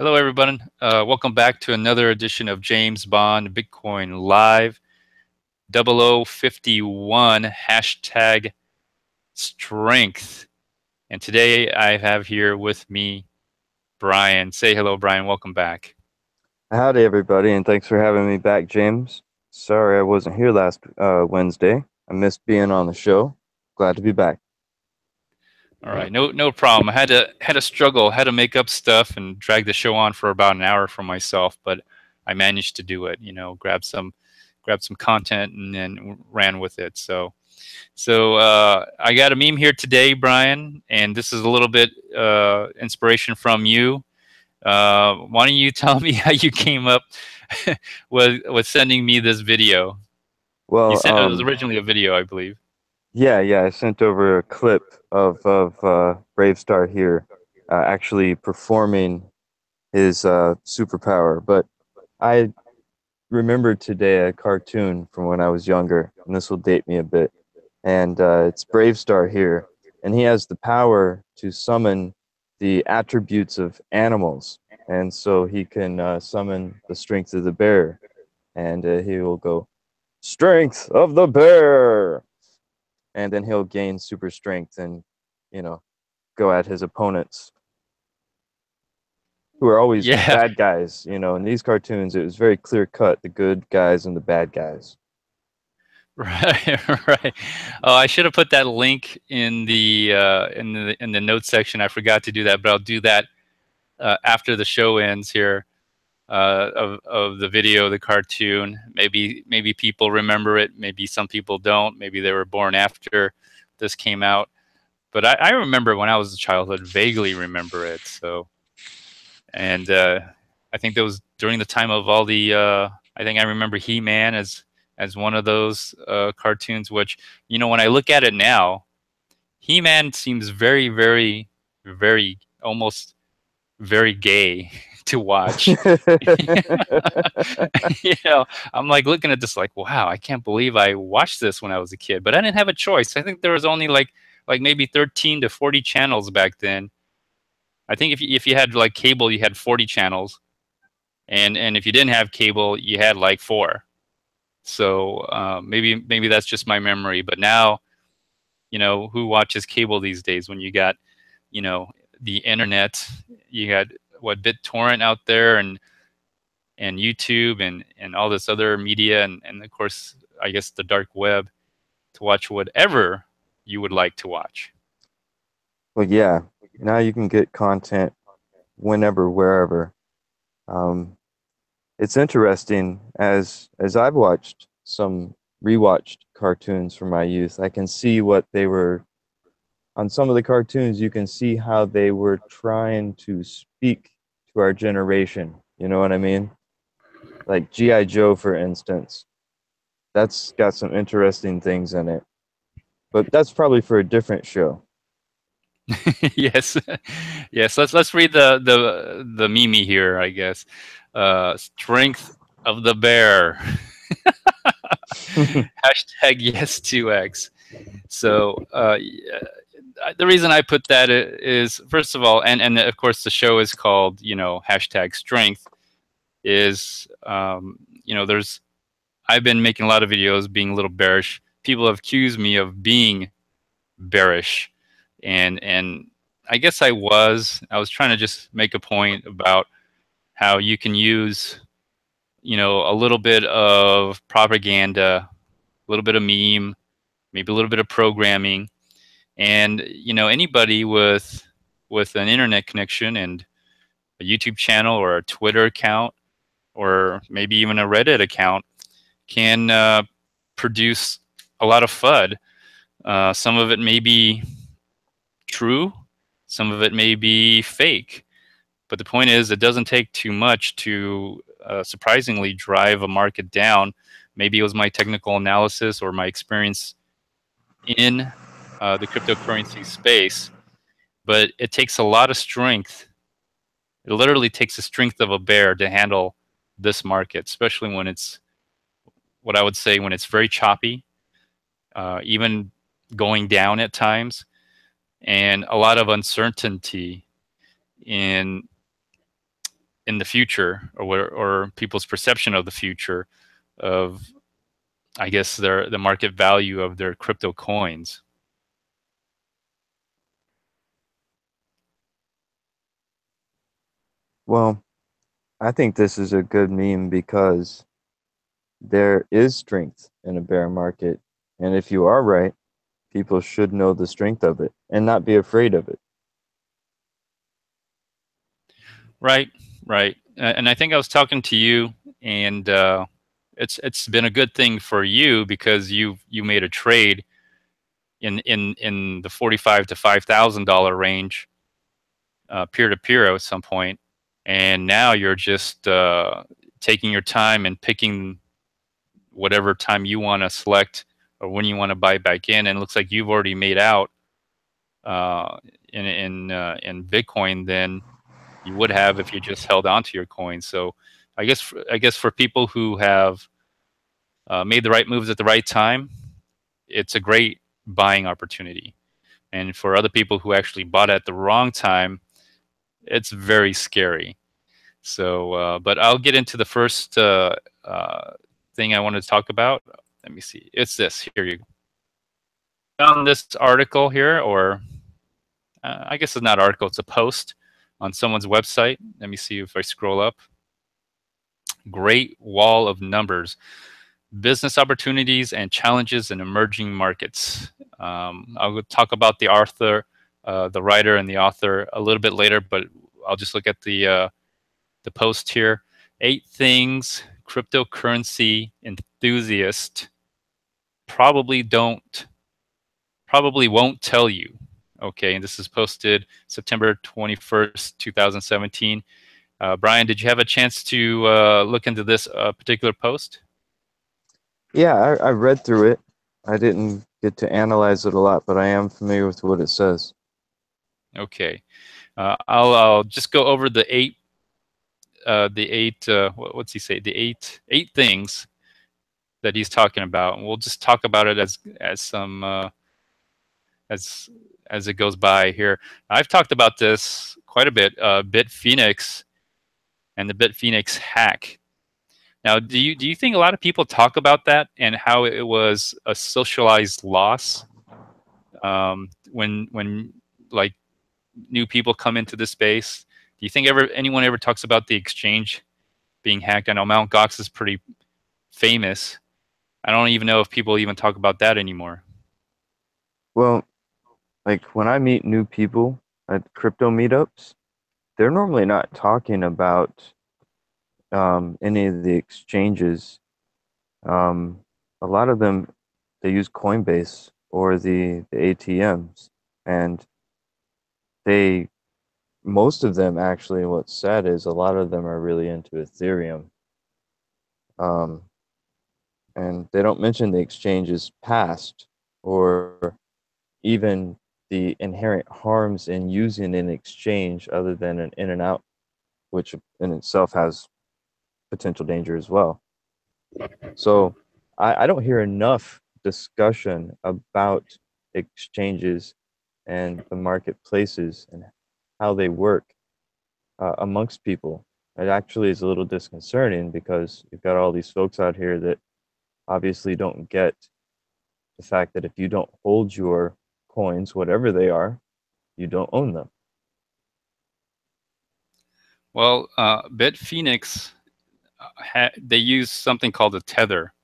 Hello, everyone. Welcome back to another edition of James Bond Bitcoin Live 0051 hashtag strength. And today I have here with me Brian. Say hello, Brian. Welcome back. Howdy, everybody, and thanks for having me back, James. Sorry I wasn't here last Wednesday. I missed being on the show. Glad to be back. All right, no problem. I had to struggle, had to make up stuff and drag the show on for about an hour for myself, but I managed to do it. Grabbed some content and then ran with it. So I got a meme here today, Brian, and this is a little bit inspiration from you. Why don't you tell me how you came up with sending me this video? You Well, sent it was originally a video, I believe. yeah, I sent over a clip of BraveStarr here, actually performing his superpower. But I remembered today a cartoon from when I was younger, and this will date me a bit. And it's BraveStarr here, and he has the power to summon the attributes of animals, and so he can summon the strength of the bear, and he will go, "Strength of the bear," and then he'll gain super strength and you know go at his opponents who are always Yeah, bad guys. In these cartoons, it was very clear cut, the good guys and the bad guys. right, right. Oh, I should have put that link in the notes section. I forgot to do that, but I'll do that after the show ends here. Of the video, the cartoon. Maybe people remember it. Maybe some people don't. Maybe they were born after this came out. But I remember when I was a childhood, vaguely remember it. And I think that was during the time of all the. I think I remember He-Man as one of those cartoons. Which when I look at it now, He-Man seems very, very, very almost very gay to watch. I'm like looking at this like, wow, I can't believe I watched this when I was a kid. But I didn't have a choice. I think there was only like maybe 13 to 40 channels back then. I think if you had like cable, you had 40 channels, and if you didn't have cable, you had like four. So maybe that's just my memory. But now, who watches cable these days when you got, you know, the internet, you got what BitTorrent out there and YouTube and all this other media and of course I guess the dark web to watch whatever you would like to watch. Well, yeah, now you can get content whenever, wherever. Um, it's interesting as I've watched some rewatched cartoons from my youth. I can see what they were on some of the cartoons. You can see how they were trying to speak to our generation. You know what I mean? Like GI Joe, for instance. That's got some interesting things in it, but that's probably for a different show. Yes, yes. Let's read the meme here. I guess strength of the bear. Hashtag yes 2x. So the reason I put that is first of all, and of course the show is called hashtag strength. Is there's I've been making a lot of videos being a little bearish. People have accused me of being bearish, and I guess I was trying to just make a point about how you can use a little bit of propaganda, a little bit of meme, maybe a little bit of programming, and anybody with an internet connection and a YouTube channel or a Twitter account or maybe even a Reddit account can produce a lot of FUD. Some of it may be true, some of it may be fake. But the point is, it doesn't take too much to surprisingly drive a market down. Maybe it was my technical analysis or my experience in the cryptocurrency space, but it takes a lot of strength. It literally takes the strength of a bear to handle this market, especially when it's what I would say when it's very choppy, even going down at times, and a lot of uncertainty in in the future, or people's perception of the future of, I guess, the market value of their crypto coins. Well, I think this is a good meme because there is strength in a bear market. And if you are right, people should know the strength of it and not be afraid of it. Right, right. And I think I was talking to you, and it's been a good thing for you because you made a trade in the $45,000 to $5,000 range, peer to peer at some point, and now you're just taking your time and picking whatever time you want to select or when you want to buy back in, and it looks like you've already made out uh, in Bitcoin than you would have if you just held on to your coin. So I guess for people who have made the right moves at the right time, it's a great buying opportunity. And for other people who actually bought at the wrong time, it's very scary. So, but I'll get into the first thing I wanted to talk about. Let me see. It's this. Here you go. Found this article here, or I guess it's not an article, it's a post on someone's website. Let me see if I scroll up. Great wall of numbers, business opportunities and challenges in emerging markets. I'll talk about the writer and the author a little bit later, but I'll just look at the post here. 8 things cryptocurrency enthusiast probably won't tell you. Okay, and this is posted September 21st, 2017. Brian, did you have a chance to look into this particular post? Yeah, I read through it. I didn't get to analyze it a lot, but I am familiar with what it says. Okay, I'll just go over the eight. What's he say? The eight things that he's talking about, and we'll just talk about it as some as as it goes by here. I've talked about this quite a bit. Bitfinex and the Bitfinex hack. Now, do you think a lot of people talk about that and how it was a socialized loss when like new people come into the space? Do you think anyone ever talks about the exchange being hacked? I know Mt. Gox is pretty famous. I don't even know if people even talk about that anymore. Well, like when I meet new people at crypto meetups, they're normally not talking about any of the exchanges. Um, a lot of them, they use Coinbase or the ATMs, and they most of them actually. What's sad is a lot of them are really into Ethereum, um, and they don't mention the exchanges past or even the inherent harms in using an exchange other than an in and out, which in itself has potential danger as well. So I don't hear enough discussion about exchanges and the marketplaces and how they work amongst people. It actually is a little disconcerting because you've got all these folks out here that obviously don't get the fact that if you don't hold your coins, whatever they are, you don't own them. Well, Bitfinex they use something called a tether,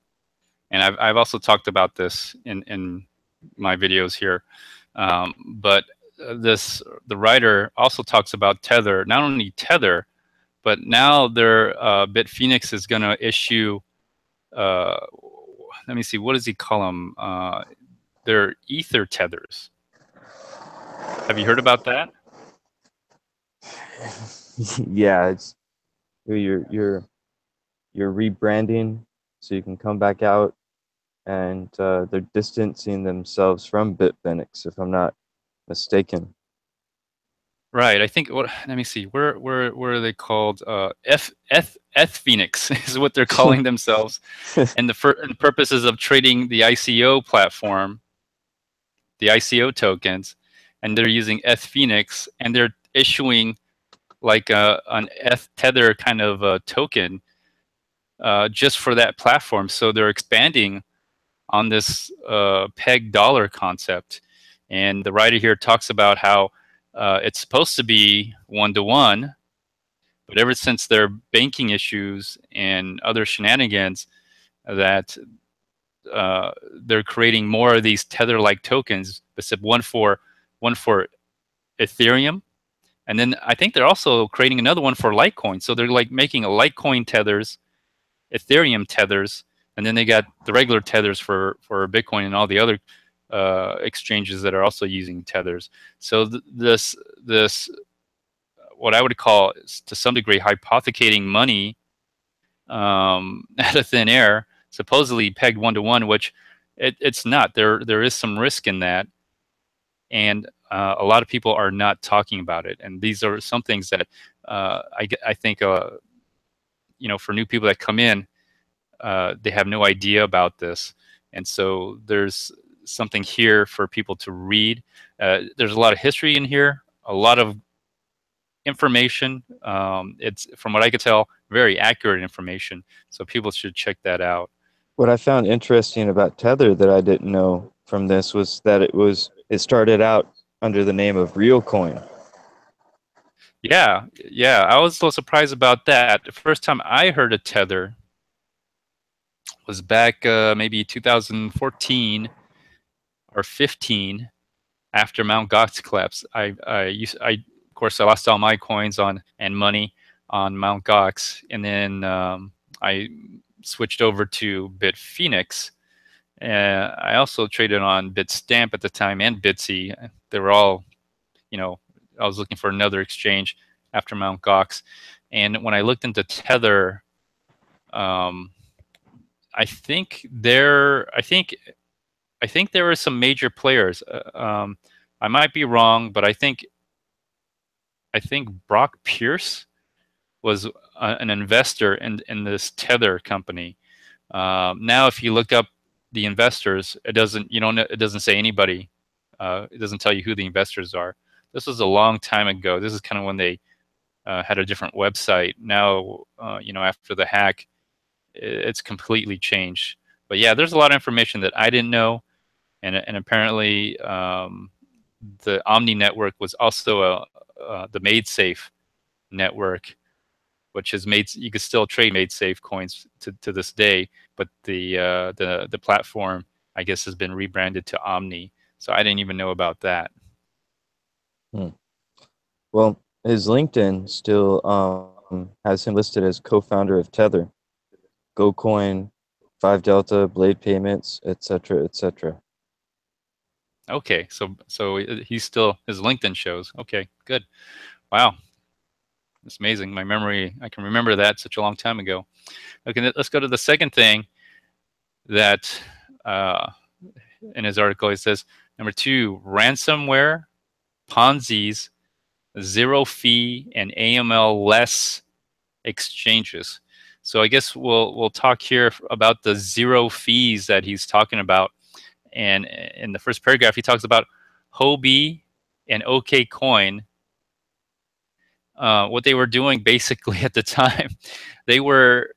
and I've also talked about this in my videos here. But the writer also talks about tether. Not only tether, but now their Bitfinex is going to issue. Uh, Let me see. What does he call them? Their ether tethers. Have you heard about that? Yeah, it's you're you're rebranding so you can come back out, and they're distancing themselves from Bitfinex, if I'm not mistaken. Right. I think. What? Let me see. Where are they called? F Phoenix is what they're calling themselves, and and the purposes of trading the ICO platform, the ICO tokens, and they're using Phoenix, and they're issuing like an Tether kind of token just for that platform. So they're expanding on this peg dollar concept. And the writer here talks about how it's supposed to be one to one, but ever since their banking issues and other shenanigans, that they're creating more of these tether-like tokens, except one for Ethereum, and then I think they're also creating another one for Litecoin. So they're like making a Litecoin tethers, Ethereum tethers, and then they got the regular tethers for Bitcoin and all the other exchanges that are also using tethers. So this what I would call to some degree hypothecating money out of thin air, supposedly pegged one to one, which it's not. There is some risk in that, and a lot of people are not talking about it. And these are some things that I think for new people that come in, they have no idea about this, and so there's something here for people to read. There's a lot of history in here, a lot of information. It's, from what I could tell, very accurate information. So people should check that out. What I found interesting about Tether that I didn't know from this was that it started out under the name of Real Coin. Yeah, yeah. I was a little surprised about that. The first time I heard of Tether was back maybe 2014 or 15 after Mount Gox collapse. Of course, I lost all my coins on and money on Mount Gox, and then I switched over to Bitphoenix. I also traded on Bitstamp at the time and Bitsy. They were all, I was looking for another exchange after Mount Gox, and when I looked into Tether, um, I think there were some major players. I might be wrong, but I think Brock Pierce was an investor in this Tether company. Now, if you look up the investors, it doesn't say anybody. It doesn't tell you who the investors are. This was a long time ago. This is kind of when they had a different website. Now, after the hack, it's completely changed. But yeah, there's a lot of information that I didn't know, and apparently the Omni network was also the MadeSafe network, which has made you can still trade MadeSafe coins to this day, but the platform, I guess, has been rebranded to Omni. So I didn't even know about that. Hmm. Well, his LinkedIn still has him listed as co-founder of Tether, GoCoin, 5 Delta, Blade Payments, etc., etc. Okay, so he's still, his LinkedIn shows. Okay, good. Wow, that's amazing. My memory, I can remember that such a long time ago. Okay, let's go to the second thing that in his article he says. Number 2, ransomware, Ponzi's, zero fee, and AML less exchanges. So I guess we'll talk here about the zero fees that he's talking about. And in the first paragraph, he talks about Hobie and OKCoin. What they were doing basically at the time, these were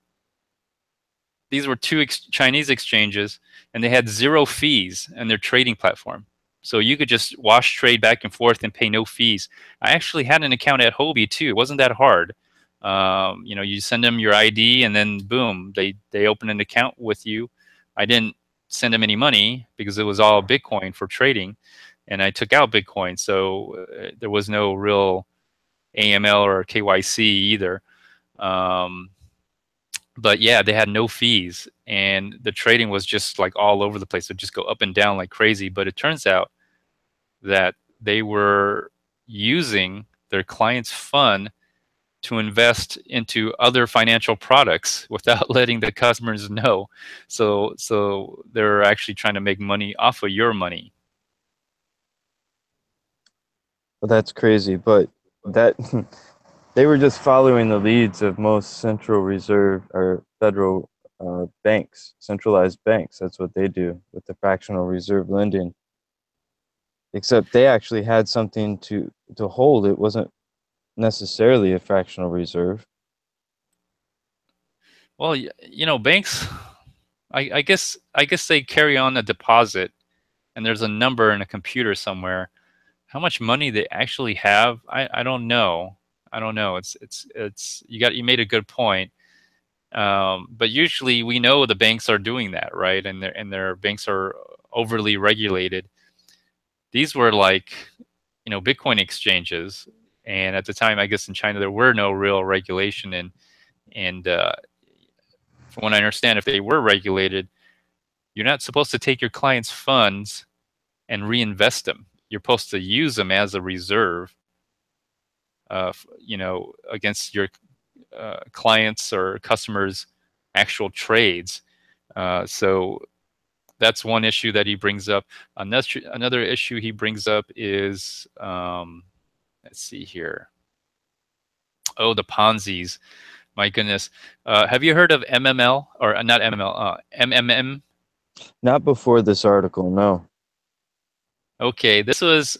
two Chinese exchanges, and they had zero fees in their trading platform. So you could just wash trade back and forth and pay no fees. I actually had an account at Hobie too. It wasn't that hard. You send them your ID, and then boom, they open an account with you. I didn't send them any money because it was all Bitcoin for trading, and I took out Bitcoin, so there was no real AML or KYC either. But yeah, they had no fees, and the trading was just like all over the place. It would just go up and down like crazy. But it turns out that they were using their clients' fund to invest into other financial products without letting the customers know. So they're actually trying to make money off of your money. Well, that's crazy, but that they were just following the leads of most Central Reserve or federal banks, centralized banks. That's what they do with the fractional reserve lending. Except they actually had something to hold. It wasn't necessarily a fractional reserve. Well, banks. I guess they carry on a deposit, and there's a number in a computer somewhere. How much money they actually have, I don't know. I don't know. It's you made a good point. But usually we know the banks are doing that, right? And their banks are overly regulated. These were like, Bitcoin exchanges, and at the time, I guess in China there were no real regulation, and from what I understand, if they were regulated, you're not supposed to take your clients' funds and reinvest them. You're supposed to use them as a reserve, against your clients or customers' actual trades. So that's one issue that he brings up. Another issue he brings up is, let's see here. Oh, the Ponzi's. My goodness. Have you heard of MML, or not MML? MMM. Not before this article, no. Okay, this was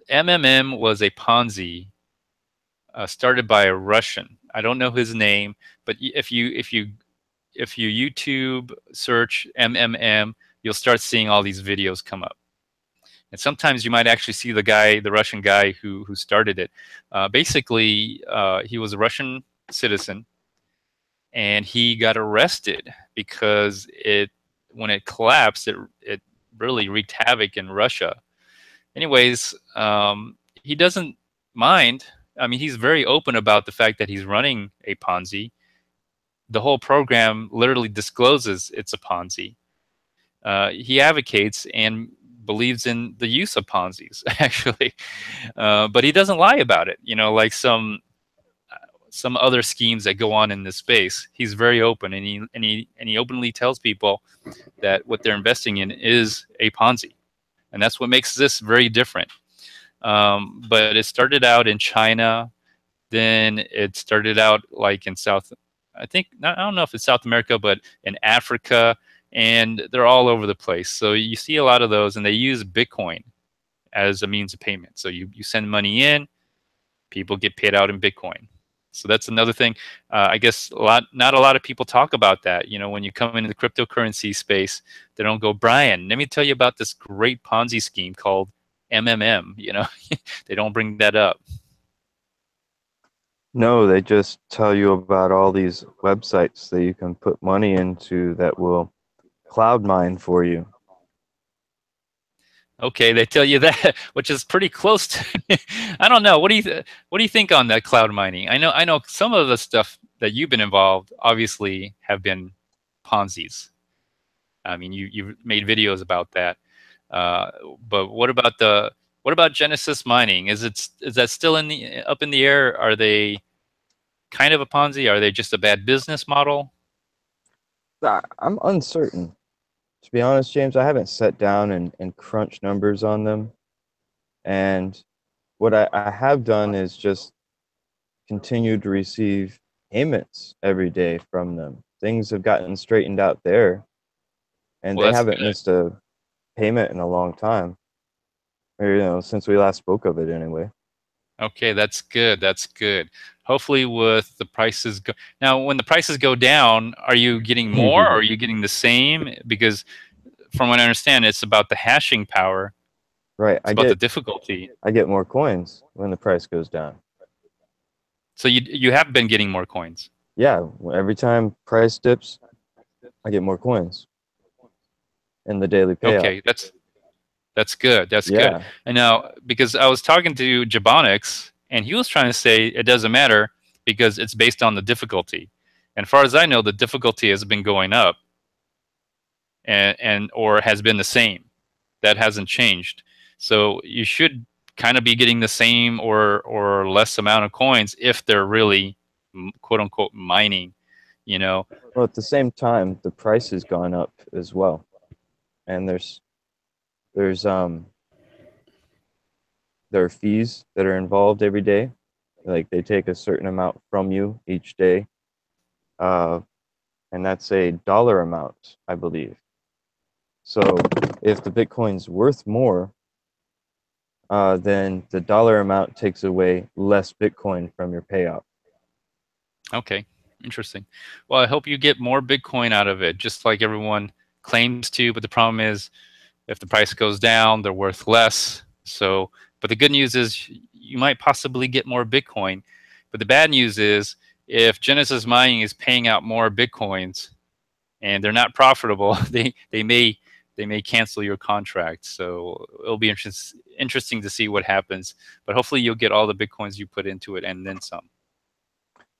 MMM was a Ponzi started by a Russian. I don't know his name, but if you YouTube search MMM, you'll start seeing all these videos come up. And sometimes you might actually see the Russian guy who started it. Basically, he was a Russian citizen, and he got arrested because when it collapsed, it really wreaked havoc in Russia. Anyways, he doesn't mind. I mean, he's very open about the fact that he's running a Ponzi. The whole program literally discloses it's a Ponzi. He advocates and believes in the use of Ponzi's, actually, but he doesn't lie about it. Like some other schemes that go on in this space. He's very open, and he openly tells people that what they're investing in is a Ponzi, and that's what makes this very different. But it started out in China, then it started out like in I think, I don't know if it's South America, but in Africa, and they're all over the place. So you see a lot of those, and they use Bitcoin as a means of payment. So you send money in, people get paid out in Bitcoin. So that's another thing. I guess not a lot of people talk about that. When you come into the cryptocurrency space, they don't go, Brian, let me tell you about this great Ponzi scheme called MMM. They don't bring that up. No, they just tell you about all these websites that you can put money into that will cloud mine for you. Okay, they tell you that, which is pretty close to. I don't know. What do you think on that cloud mining? I know some of the stuff that you've been involved obviously have been Ponzi's. I mean, you've made videos about that. Uh, but what about Genesis mining? Is that still up in the air? Are they kind of a Ponzi? Are they just a bad business model? I'm uncertain. To be honest, James, I haven't sat down and crunched numbers on them. And what I have done is just continue to receive payments every day from them. Things have gotten straightened out there, and Well, they that's haven't good. missed a payment in a long time, or since we last spoke of it anyway. Okay, that's good. That's good. Hopefully, with the prices go now, when the prices go down, are you getting more or are you getting the same? Because from what I understand, it's about the hashing power. Right, It's about the difficulty. I get more coins when the price goes down. So you have been getting more coins. Yeah, every time price dips, I get more coins in the daily payout. Okay, that's good. That's good. Yeah, And now, because I was talking to Jabonix, and he was trying to say it doesn't matter because it's based on the difficulty. And as far as I know, the difficulty has been going up, and or has been the same. That hasn't changed. So you should kind of be getting the same or less amount of coins if they're really quote unquote mining. You know. well, at the same time, the price has gone up as well, and there's there are fees that are involved every day. Like they take a certain amount from you each day, uh, and that's a dollar amount, I believe. So if the Bitcoin's worth more, then the dollar amount takes away less Bitcoin from your payout. Okay, interesting. Well, I hope you get more Bitcoin out of it, just like everyone claims to. But the problem is, if the price goes down, they're worth less. So, but the good news is you might possibly get more Bitcoin. But the bad news is if Genesis Mining is paying out more Bitcoins and they're not profitable, they may cancel your contract. So it'll be interesting to see what happens. But hopefully you'll get all the Bitcoins you put into it and then some.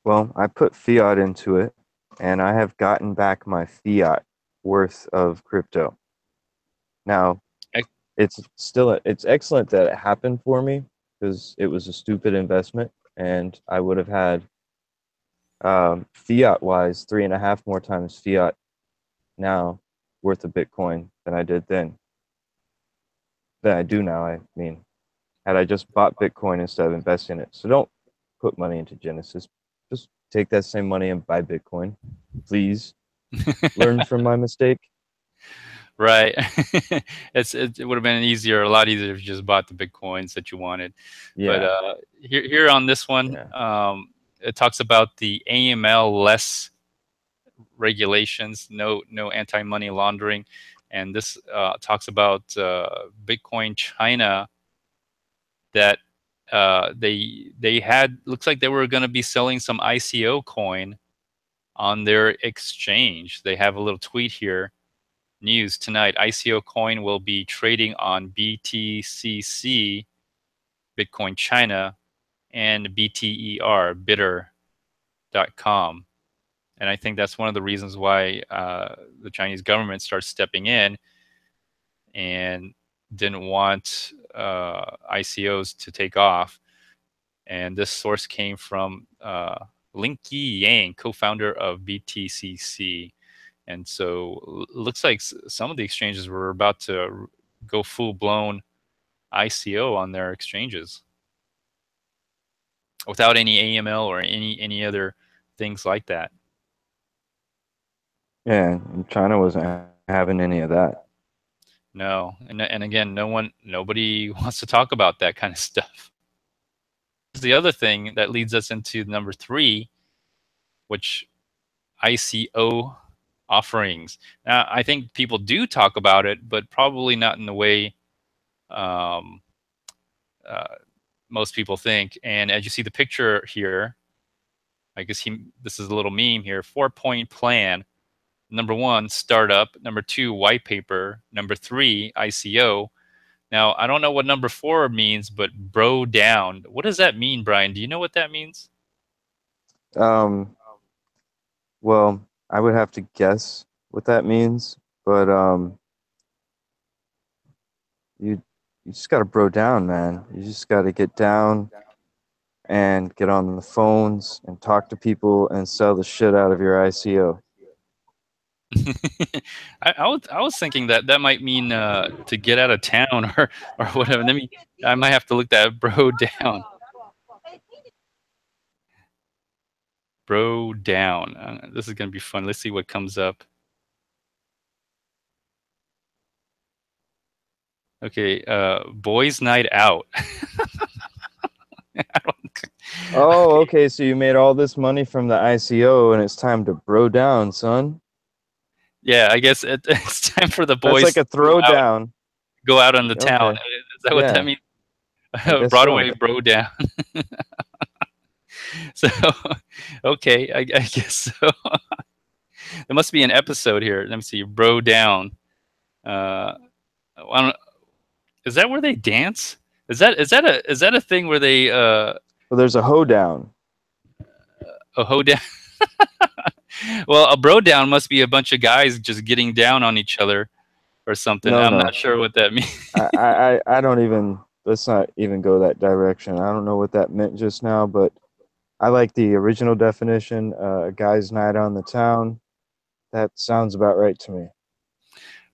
Well, I put fiat into it, and I have gotten back my fiat worth of crypto. Now, it's excellent that it happened for me because it was a stupid investment, and I would have had fiat wise 3.5 more times fiat now worth of Bitcoin than I did then. Than I do now. I mean, had I just bought Bitcoin instead of investing in it. So don't put money into Genesis. Just take that same money and buy Bitcoin, please. Learn from my mistake. Right. It would have been a lot easier if you just bought the Bitcoins that you wanted. But Yeah, here on this one, yeah. it talks about the AML less regulations, no anti money laundering, and this talks about Bitcoin China that they had looks like they were going to be selling some ICO coin on their exchange. They have a little tweet here. News tonight: ICO coin will be trading on BTCC, Bitcoin China, and BTER, Bitter.com. And I think that's one of the reasons why the Chinese government starts stepping in and didn't want ICOs to take off. And this source came from Linky Yang, co-founder of BTCC. And so looks like some of the exchanges were about to go full blown ICO on their exchanges without any AML or any other things like that. Yeah, and China wasn't having any of that. No, and again, nobody wants to talk about that kind of stuff. The other thing that leads us into number three, which ICO offerings. Now, I think people do talk about it, but probably not in the way um, uh, most people think. And as you see the picture here, I guess this is a little meme here. 4-point plan. Number one, startup. Number two, white paper. Number three, ICO. Now, I don't know what number four means, but bro down. What does that mean, Brian? Do you know what that means? Um, well, I would have to guess what that means, but you you just got to bro down, man. You just got to get down and get on the phones and talk to people and sell the shit out of your ICO. I was thinking that that might mean to get out of town or whatever. I might have to look that bro down. Bro down. This is gonna be fun. Let's see what comes up. Okay, boys' night out. I don't, Oh, okay. So you made all this money from the ICO, and it's time to bro down, son. yeah, I guess it's time for the That's like boys a to go out, throwdown. go out on the town. Okay. Is that what that Yeah, means? I guess Broadway so. bro down. So, okay, I guess so. There must be an episode here. Let me see. Bro down. Uh, I don't, is that where they dance? Is that a thing where they Well, there's a hoedown. a hoe down? Well, a bro down must be a bunch of guys just getting down on each other or something. No, I'm not no. sure what that means. I don't even. Let's not even go that direction. I don't know what that meant just now, but I like the original definition. A guy's night on the town. That sounds about right to me.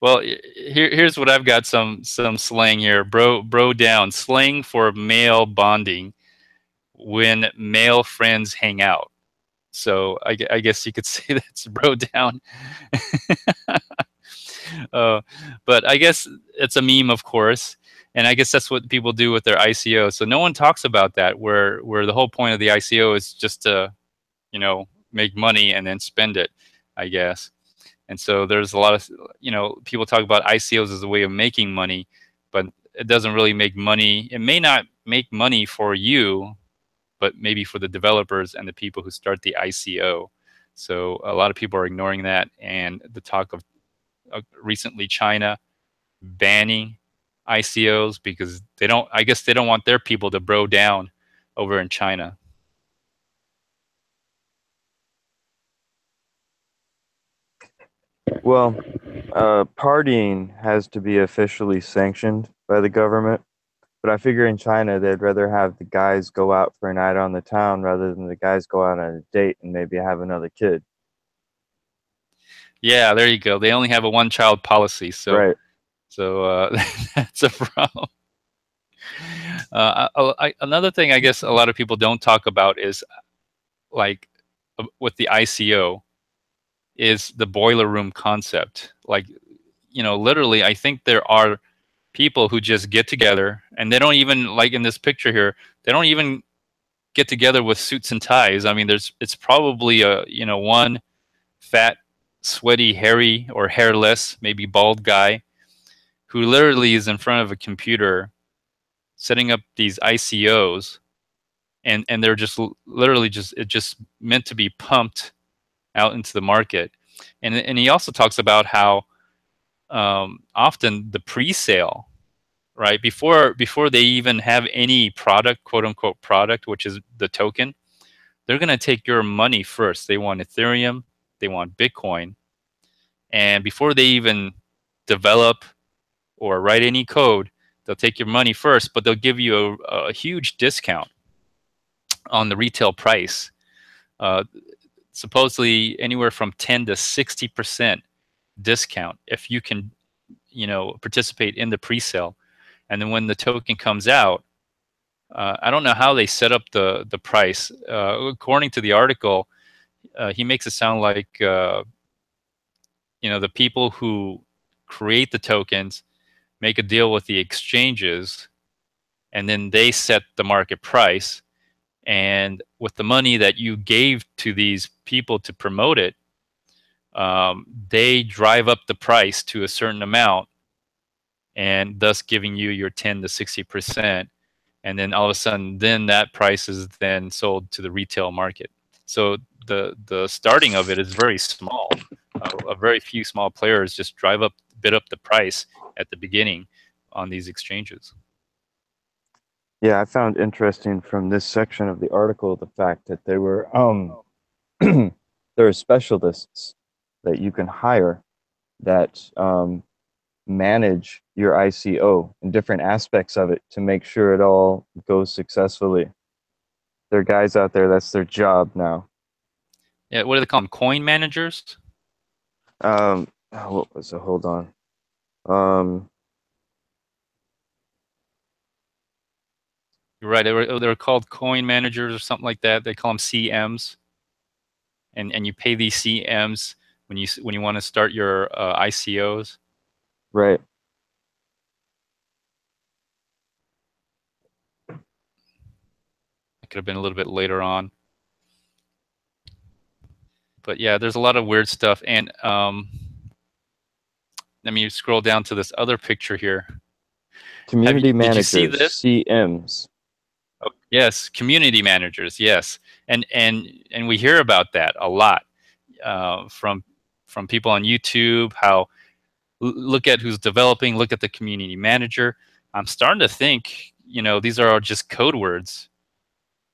Well, here's what I've got some slang here. Bro down. Slang for male bonding when male friends hang out. So I guess you could say that's bro down. uh, but I guess it's a meme, of course. And I guess that's what people do with their ICO. So no one talks about that, where the whole point of the ICO is just to, make money and then spend it, I guess. And so there's a lot of, people talk about ICOs as a way of making money, but it doesn't really make money. It may not make money for you, but maybe for the developers and the people who start the ICO. So a lot of people are ignoring that. And the talk of recently China banning ICOs because I guess they don't want their people to bro down over in China. Well, partying has to be officially sanctioned by the government, but I figure in China they'd rather have the guys go out for a night on the town rather than the guys go out on a date and maybe have another kid. Yeah, there you go. They only have a one-child policy, so Right. that's a problem. Another thing I guess a lot of people don't talk about is like with the ICO is the boiler room concept. Like, literally, I think there are people who just get together and they don't even, like in this picture here, they don't even get together with suits and ties. I mean, it's probably one fat, sweaty, hairy or hairless, maybe bald guy who literally is in front of a computer setting up these ICOs, and they're just literally just meant to be pumped out into the market. And he also talks about how often the pre-sale, right, before they even have any product, quote unquote product, which is the token, they're going to take your money first. They want Ethereum, they want Bitcoin, and before they even develop or write any code, they'll take your money first, but they'll give you a huge discount on the retail price. Uh, Supposedly anywhere from 10 to 60% discount if you can, participate in the pre-sale. And then when the token comes out, I don't know how they set up the price. According to the article, he makes it sound like the people who create the tokens make a deal with the exchanges, and then they set the market price. And with the money that you gave to these people to promote it, they drive up the price to a certain amount, and thus giving you your 10 to 60%. And then all of a sudden, then that price is then sold to the retail market. So the starting of it is very small. A very few small players just bid up the price at the beginning on these exchanges. Yeah, I found interesting from this section of the article the fact that they were there are specialists that you can hire that manage your ICO and different aspects of it to make sure it all goes successfully. There are guys out there, that's their job now. Yeah, what do they call them? Coin managers? What was it? Hold on. Um, You're right. They were called coin managers or something like that. They call them CMs, and you pay these CMs when you want to start your ICOs. right. It could have been a little bit later on, but yeah, there's a lot of weird stuff. And let me scroll down to this other picture here. Community Did you see managers, this? CMs. Oh, yes, community managers. Yes, and we hear about that a lot from people on YouTube. How look at who's developing, look at the community manager. I'm starting to think, these are all just code words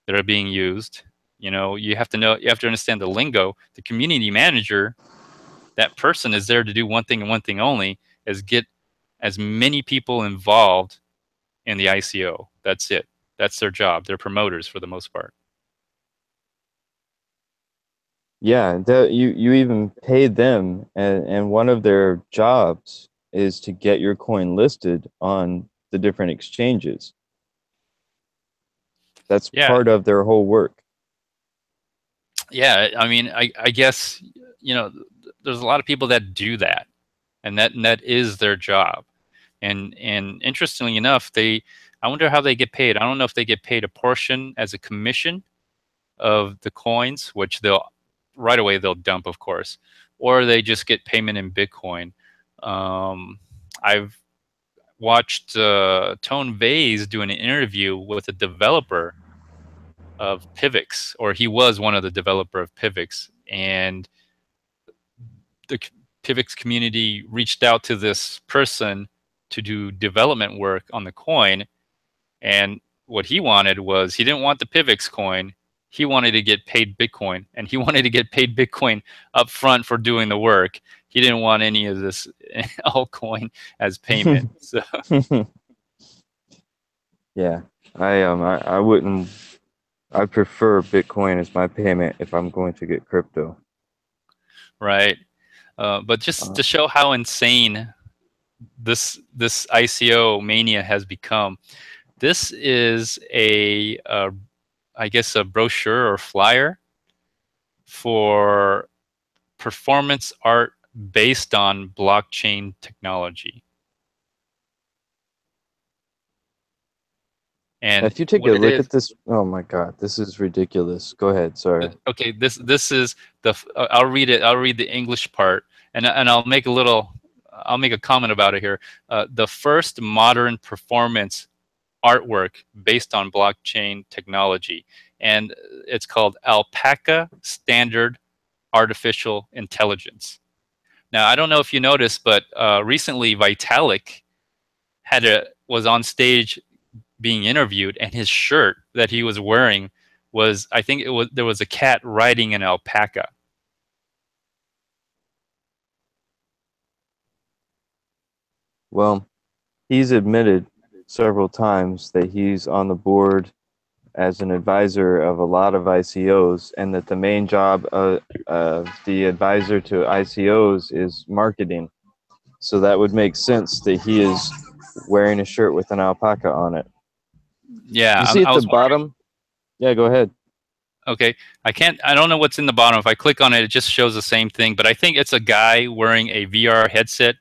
that are being used. You have to understand the lingo. The community manager, that person is there to do one thing and one thing only, is get as many people involved in the ICO. That's it. That's their job. They're promoters for the most part. Yeah, you even pay them, and one of their jobs is to get your coin listed on the different exchanges. That's Yeah, part of their whole work. yeah. I mean, I guess there's a lot of people that do that, and that is their job. And interestingly enough, I wonder how they get paid. I don't know if they get paid a portion as a commission of the coins, which they'll right away they'll dump, of course, or they just get payment in Bitcoin. I've watched Tone Vays do an interview with a developer of Pivx, or he was one of the developer of Pivx, and the Pivx community reached out to this person to do development work on the coin, and what he wanted was he didn't want the Pivx coin. He wanted to get paid Bitcoin, and he wanted to get paid Bitcoin up front for doing the work. He didn't want any of this altcoin as payment. So Yeah, I wouldn't. I prefer Bitcoin as my payment if I'm going to get crypto. right, but just Uh, to show how insane this ICO mania has become, this is I guess a brochure or flyer for performance art based on blockchain technology. And if you take a what it look is, at this, oh my God, this is ridiculous. Go ahead. Sorry. okay, this is I'll read it. I'll read the English part, and I'll make a comment about it here. The first modern performance artwork based on blockchain technology, and it's called Alpaca Standard Artificial Intelligence. Now, I don't know if you noticed, but recently Vitalik was on stage being interviewed, and his shirt that he was wearing was, I think there was a cat riding an alpaca. Well, he's admitted several times that he's on the board as an advisor of a lot of ICOs, and that the main job of the advisor to ICOs is marketing. So that would make sense that he is wearing a shirt with an alpaca on it. Yeah, You see I at the was wondering. bottom? Yeah, go ahead. Okay, I don't know what's in the bottom. If I click on it, it just shows the same thing. But I think it's a guy wearing a VR headset,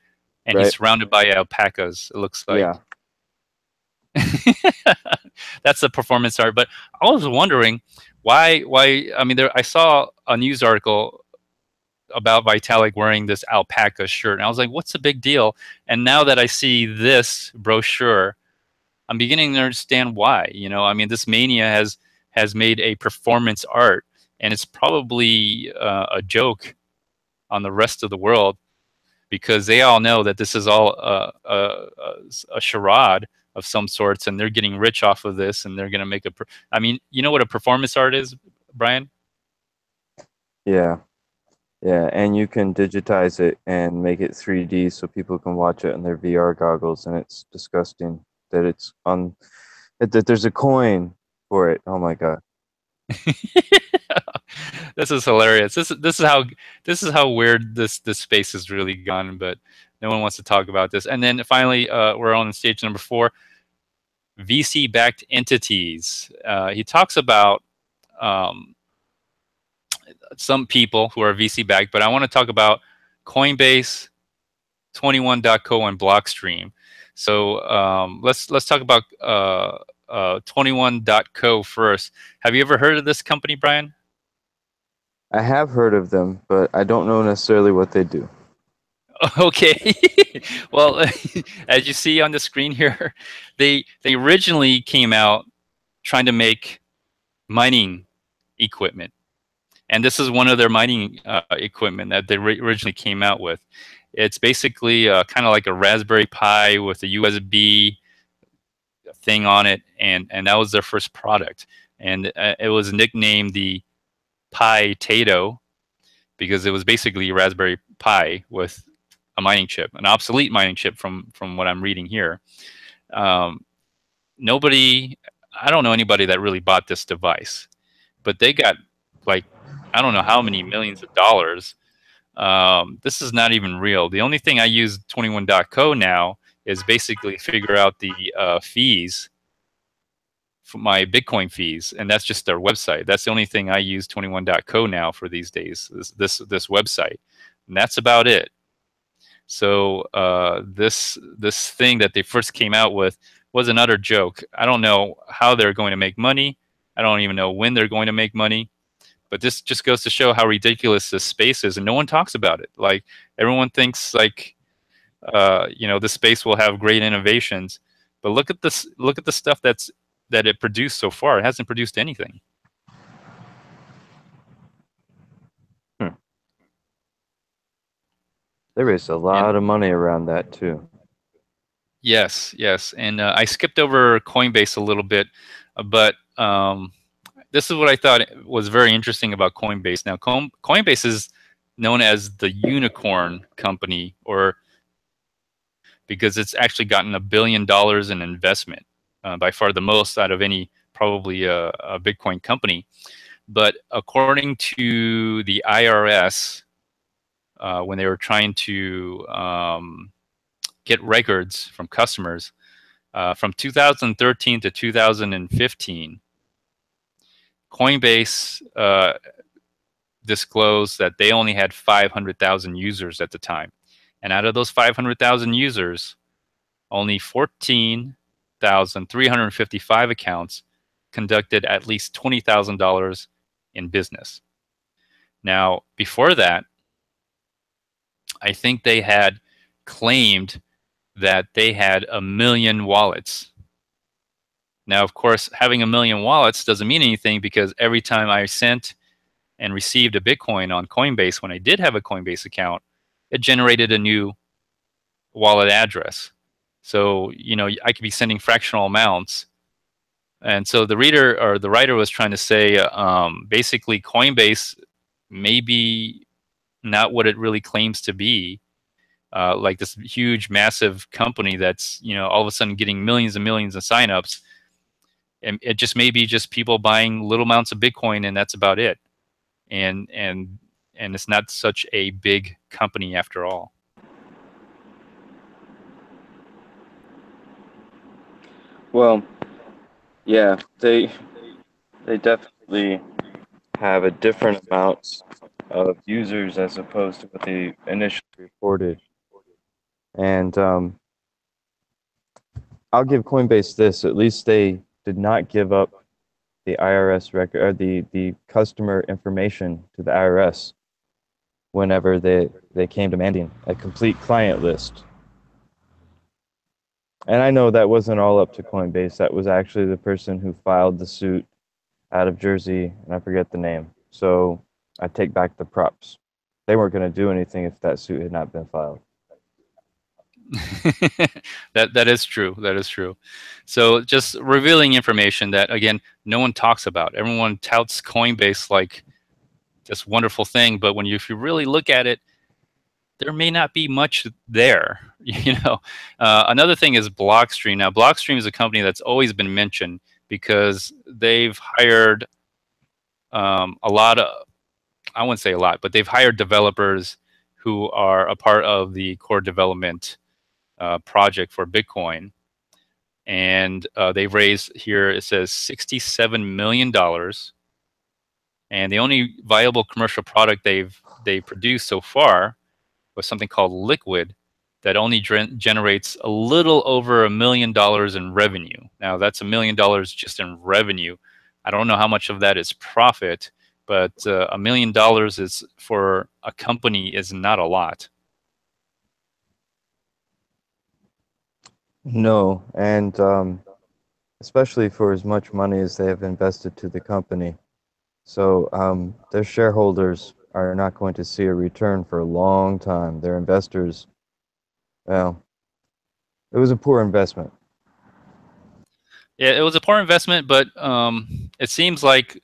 and he's Right? surrounded by alpacas. It looks Yeah. like. That's the performance art. But I was wondering why. I mean, I saw a news article about Vitalik wearing this alpaca shirt, and I was like, "What's the big deal?" And now that I see this brochure, I'm beginning to understand why. I mean, this mania has made a performance art, and it's probably a joke on the rest of the world, because they all know that this is all a charade of some sorts, and they're getting rich off of this, and they're going to make I mean, you know what a performance art is, Brian? Yeah. Yeah, and you can digitize it and make it 3D so people can watch it in their VR goggles, and it's disgusting that it's on that there's a coin for it. Oh my God. This is hilarious. This is how weird this space has really gone, but no one wants to talk about this. And then finally, we're on stage number 4, VC-backed entities. He talks about um, some people who are VC-backed, but I want to talk about Coinbase, 21.co, and Blockstream. So let's talk about 21.co first. Have you ever heard of this company, Brian? I have heard of them, but I don't know necessarily what they do. Okay. Well, as you see on the screen here, they originally came out trying to make mining equipment, and this is one of their mining equipment that they originally came out with. It's basically kind of like a Raspberry Pi with a USB thing on it, and that was their first product, and it was nicknamed the Pi Tato because it was basically a Raspberry Pi with a mining chip, an obsolete mining chip from what I'm reading here. Um, Nobody, I don't know anybody that really bought this device, but they got like, I don't know how many millions of dollars. This is not even real. The only thing I use 21.co now is basically figure out the fees for my Bitcoin fees, and that's just their website. That's the only thing I use 21.co now for these days. This website, and that's about it. So this thing that they first came out with was an utter joke. I don't know how they're going to make money. I don't even know when they're going to make money. But this just goes to show how ridiculous this space is, and no one talks about it. Like everyone thinks like this space will have great innovations, but look at this. Look at the stuff that it produced so far. It hasn't produced anything. Hmm. They raised a lot And of money around that too. yes, yes. And I skipped over Coinbase a little bit, but this is what I thought was very interesting about Coinbase. Now, Coinbase is known as the unicorn company, or because it's actually gotten $1 billion in investment, by far the most out of any probably a Bitcoin company. But according to the IRS, when they were trying to get records from customers from 2013 to 2015, Coinbase disclosed that they only had 500,000 users at the time. And out of those 500,000 users, only 14,355 accounts conducted at least $20,000 in business. Now, before that, I think they had claimed that they had 1 million wallets. Now, of course, having 1 million wallets doesn't mean anything, because every time I sent and received a Bitcoin on Coinbase, when I did have a Coinbase account, it generated a new wallet address. So, I could be sending fractional amounts. And so the reader or the writer was trying to say, basically, Coinbase may be not what it really claims to be, like this huge, massive company that's, all of a sudden getting millions and millions of signups. And it just may be just people buying little amounts of Bitcoin, and that's about it. And it's not such a big company after all. Well, yeah, they definitely have a different amount of users as opposed to what they initially reported. And I'll give Coinbase this: at least they did not give up the IRS record, or the customer information to the IRS whenever they came demanding a complete client list. And I know that wasn't all up to Coinbase. That was actually the person who filed the suit out of Jersey, and I forget the name. So I take back the props. They weren't going to do anything if that suit had not been filed. That is true. That is true. So just revealing information that, again, no one talks about. Everyone touts Coinbase like this wonderful thing, but if you really look at it, there may not be much there. Another thing is Blockstream. Now, Blockstream is a company that's always been mentioned because they've hired a lot of, I wouldn't say a lot, but they've hired developers who are a part of the core development project for Bitcoin. And they've raised, here it says $67 million. And the only viable commercial product they produced so far was something called Liquid, that only generates a little over $1 million in revenue. Now, that's $1 million just in revenue. I don't know how much of that is profit, but $1 million is, for a company, is not a lot. No, and especially for as much money as they have invested to the company. So their shareholders are not going to see a return for a long time. Their investors, well, it was a poor investment. Yeah, it was a poor investment, but it seems like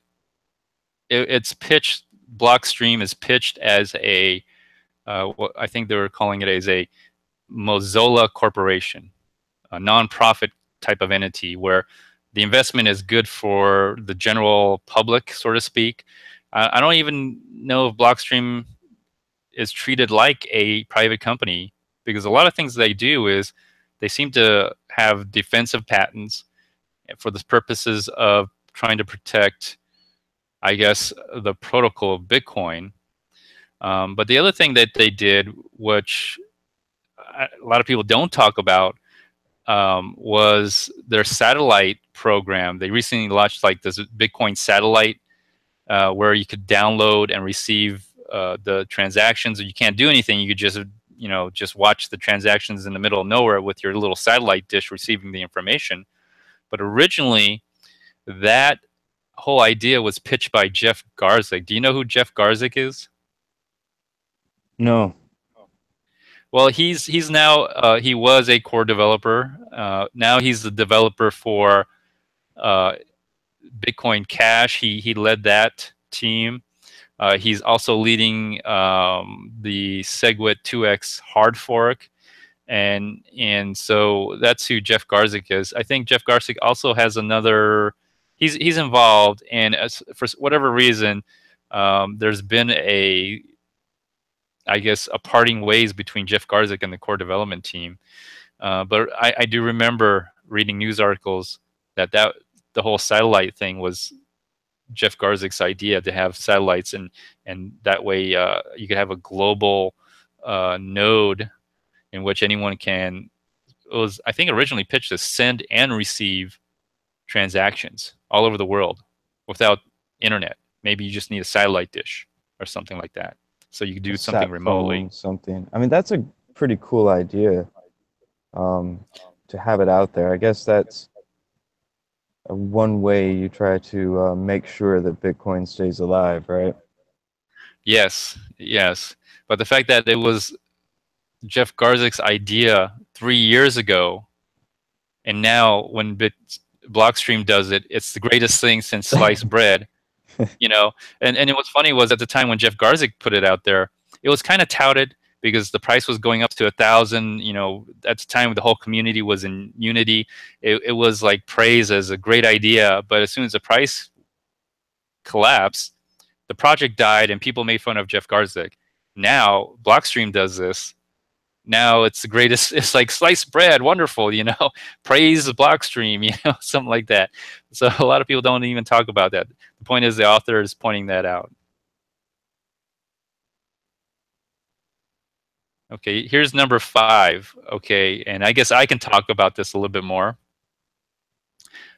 it's pitched. Blockstream is pitched as a, what I think they were calling it, as a Mozilla corporation, a nonprofit type of entity where the investment is good for the general public, so to speak. I don't even know if Blockstream is treated like a private company, because a lot of things they do is they seem to have defensive patents for the purposes of trying to protect, I guess, the protocol of Bitcoin. But the other thing that they did, which a lot of people don't talk about was their satellite program. They recently launched like this Bitcoin satellite where you could download and receive the transactions. You can't do anything. You could just just watch the transactions in the middle of nowhere with your little satellite dish receiving the information. But originally, that whole idea was pitched by Jeff Garzik. Do you know who Jeff Garzik is? No. Well, he's now he was a core developer. Now he's the developer for uh, Bitcoin Cash. He led that team. He's also leading the SegWit 2x hard fork, and so that's who Jeff Garzik is. I think Jeff Garzik also has another. He's involved, and for whatever reason, there's been I guess, a parting ways between Jeff Garzik and the core development team. But I do remember reading news articles that the whole satellite thing was Jeff Garzik's idea to have satellites, and that way you could have a global node in which anyone can. It was, I think, originally pitched to send and receive transactions all over the world without internet. Maybe you just need a satellite dish or something like that, so you could do A something sat remotely. phone, something. I mean, that's a pretty cool idea, um, to have it out there. I guess that's one way you try to make sure that Bitcoin stays alive, right? Yes, yes. But the fact that it was Jeff Garzik's idea 3 years ago, and now when Blockstream does it, it's the greatest thing since sliced bread. And what's funny was at the time when Jeff Garzik put it out there, it was kind of touted because the price was going up to 1,000. At the time the whole community was in unity. It was like praised as a great idea, but as soon as the price collapsed, the project died and people made fun of Jeff Garzik. Now Blockstream does this. Now it's the greatest. It's like sliced bread, wonderful. Praise Blockstream, something like that. So a lot of people don't even talk about that. The point is the author is pointing that out. Okay, here's number 5. Okay, and I guess I can talk about this a little bit more.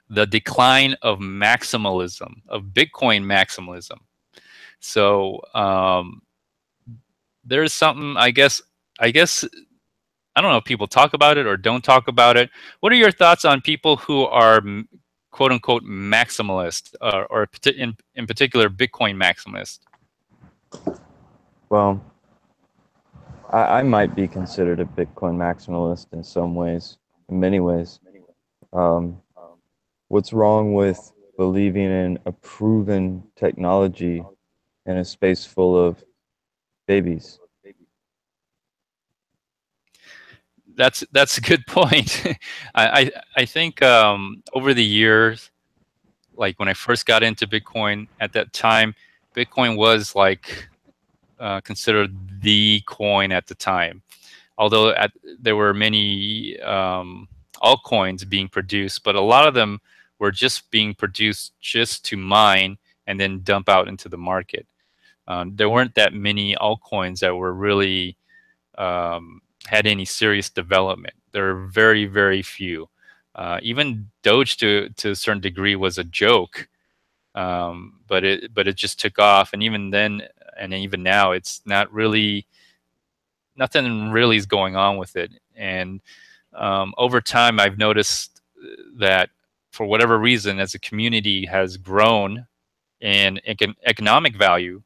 The decline of maximalism, of Bitcoin maximalism. So there's something, I guess, I don't know if people talk about it or don't talk about it. What are your thoughts on people who are quote unquote maximalist, or in particular Bitcoin maximalist? Well, I might be considered a Bitcoin maximalist in some ways, in many ways. Um, what's wrong with believing in a proven technology in a space full of babies? That's a good point. I think over the years, like when I first got into Bitcoin, at that time, Bitcoin was like considered the coin at the time. Although there were many altcoins being produced, but a lot of them were just being produced just to mine and then dump out into the market. There weren't that many altcoins that were really had any serious development. There are very, very few. Even Doge, to a certain degree, was a joke, but it just took off. And even then, and even now, it's not really, nothing really is going on with it. And over time, I've noticed that for whatever reason, as the community has grown in economic value,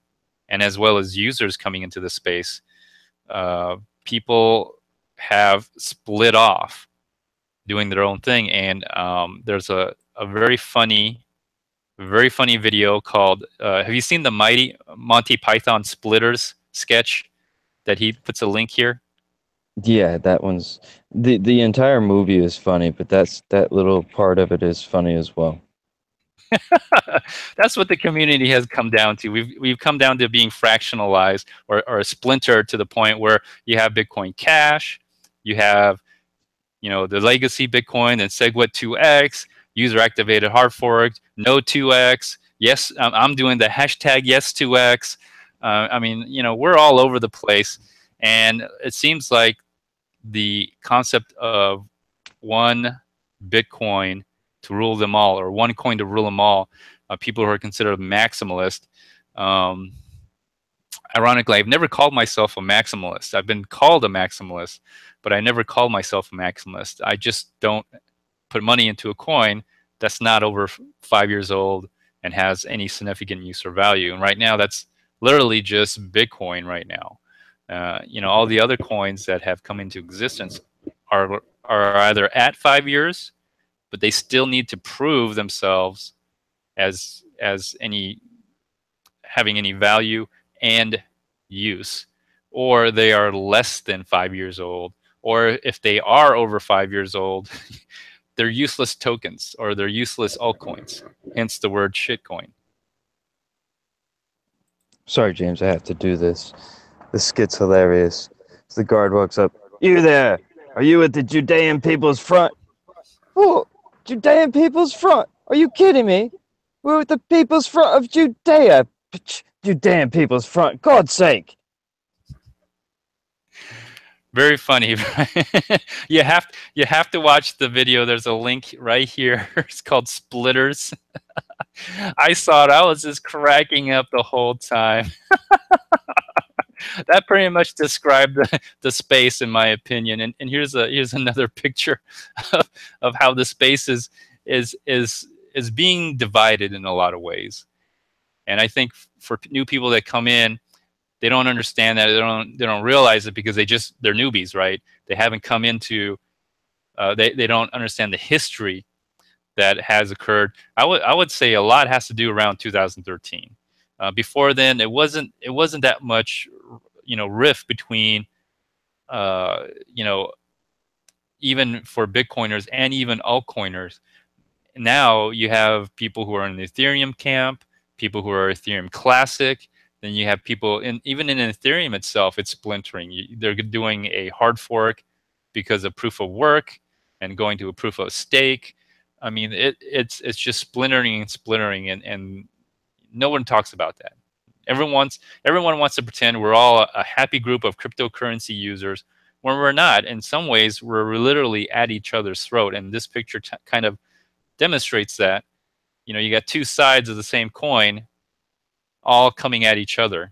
and as well as users coming into the space, people have split off doing their own thing. And there's a very funny video called have you seen the Mighty Monty Python Splitters sketch that he puts a link here? Yeah, that one's the entire movie is funny, but that little part of it is funny as well. That's what the community has come down to. We've come down to being fractionalized or splintered to the point where you have Bitcoin Cash, you have the legacy Bitcoin, and SegWit 2x, user activated hard fork, no 2x. Yes, I'm doing the hashtag yes 2x. I mean, we're all over the place, and it seems like the concept of one Bitcoin to rule them all, or one coin to rule them all. People who are considered maximalist. Um, Ironically, I've never called myself a maximalist. I've been called a maximalist, but I never called myself a maximalist. I just don't put money into a coin that's not over 5 years old and has any significant use or value. And right now, that's literally just Bitcoin right now. All the other coins that have come into existence are either at 5 years, but they still need to prove themselves as any having any value and use, or they are less than 5 years old, or if they are over 5 years old, they're useless tokens or they're useless altcoins. Hence the word shitcoin. Sorry, James, I have to do this. This skit's hilarious. As the guard walks up, "You there? Are you at the Judean People's Front?" "Oh, Judean People's Front? Are you kidding me? We're at the People's Front of Judea. Judean People's Front, God's sake." Very funny. You have to watch the video. There's a link right here. It's called Splitters. I saw it. I was just cracking up the whole time. That pretty much described the space, in my opinion. And here's another picture of how the space is being divided in a lot of ways. And I think for new people that come in, they don't understand that. They don't realize it because they're newbies, right? They haven't come into they don't understand the history that has occurred. I would say a lot has to do around 2013. Before then, it wasn't that much, rift between, even for Bitcoiners and even altcoiners. Now you have people who are in the Ethereum camp, people who are Ethereum Classic. Then you have people even in Ethereum itself, it's splintering. They're doing a hard fork because of proof of work and going to a proof of stake. I mean, it's just splintering and splintering, and no one talks about that. Everyone wants to pretend we're all a happy group of cryptocurrency users when we're not. In some ways, we're literally at each other's throat, and this picture kind of demonstrates that. You got two sides of the same coin, all coming at each other,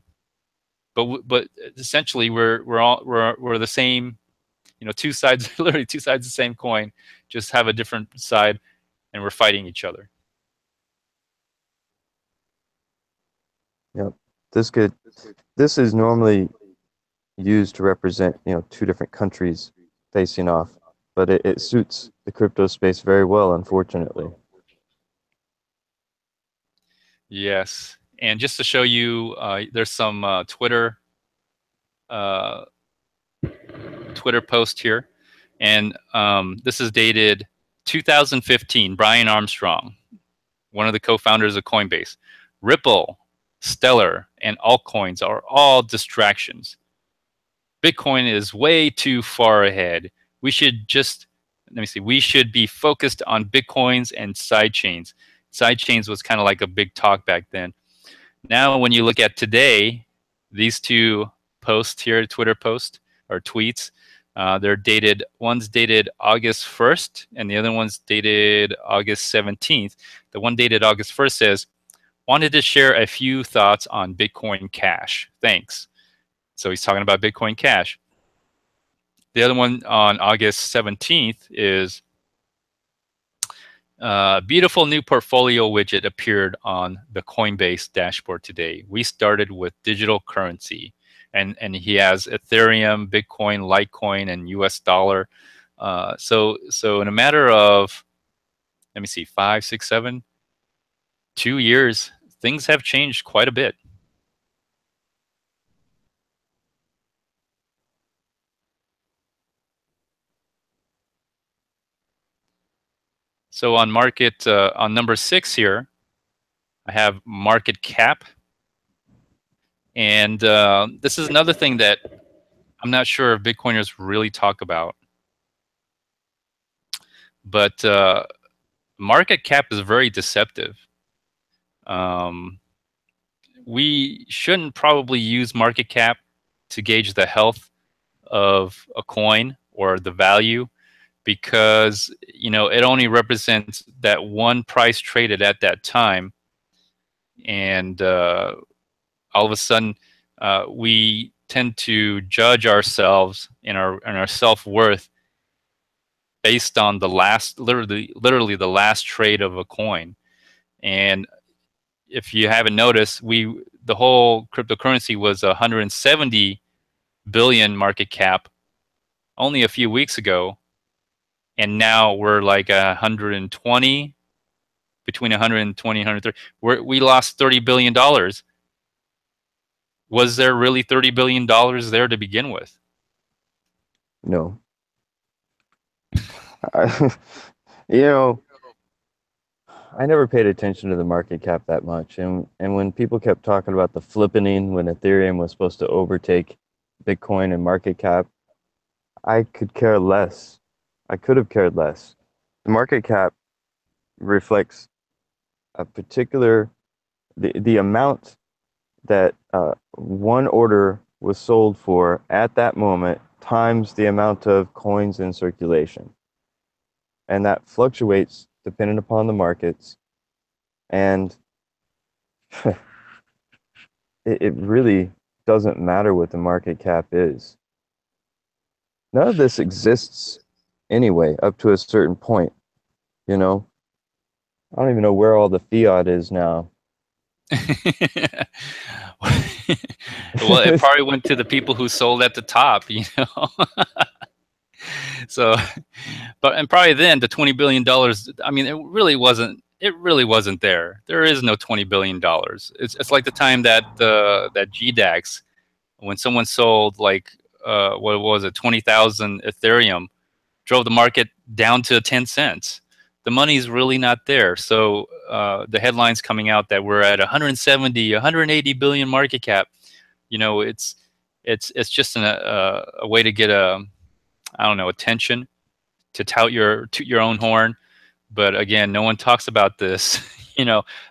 but essentially we're the same. Two sides, literally two sides of the same coin, just have a different side, and we're fighting each other. Yep. This is normally used to represent, two different countries facing off, but it suits the crypto space very well, unfortunately. Yes, and just to show you, there's some Twitter post here, and this is dated 2015. Brian Armstrong, one of the co-founders of Coinbase. Ripple, Stellar, and altcoins are all distractions. Bitcoin is way too far ahead. We should be focused on Bitcoins and sidechains. Sidechains was kind of like a big talk back then. Now, when you look at today, these two posts here, Twitter posts or tweets, they're dated. One's dated August 1st, and the other one's dated August 17th. The one dated August 1st says, "Wanted to share a few thoughts on Bitcoin Cash. Thanks." So he's talking about Bitcoin Cash. The other one on August 17th is, "Beautiful new portfolio widget appeared on the Coinbase dashboard today. We started with digital currency." And he has Ethereum, Bitcoin, Litecoin, and US dollar. So in a matter of, 5, 6, 7, 2 years, things have changed quite a bit. So on on number 6 here, I have market cap. And this is another thing that I'm not sure if Bitcoiners really talk about. But market cap is very deceptive. We shouldn't probably use market cap to gauge the health of a coin or the value, because it only represents that one price traded at that time, and all of a sudden we tend to judge ourselves and our self-worth based on the last, literally the last trade of a coin. And if you haven't noticed, the whole cryptocurrency was 170 billion market cap only a few weeks ago, and now we're like 120, between 120 and 130. We lost $30 billion. Was there really $30 billion there to begin with? No. I, you know, I never paid attention to the market cap that much, and when people kept talking about the flippening when Ethereum was supposed to overtake Bitcoin and market cap, I could care less. I could have cared less. The market cap reflects a particular the amount that one order was sold for at that moment times the amount of coins in circulation, and that fluctuates depending upon the markets. And it really doesn't matter what the market cap is. None of this exists anyway, up to a certain point, you know? I don't even know where all the fiat is now. Well, it probably went to the people who sold at the top. So, and probably then the $20 billion. I mean, it really wasn't. It really wasn't there. There is no $20 billion. It's like the time that that GDAX, when someone sold like what was it, 20,000 Ethereum, drove the market down to 10 cents. The money's really not there. So the headlines coming out that we're at 170, 180 billion market cap, it's just a way to get I don't know, attention, to toot your own horn. But again, no one talks about this,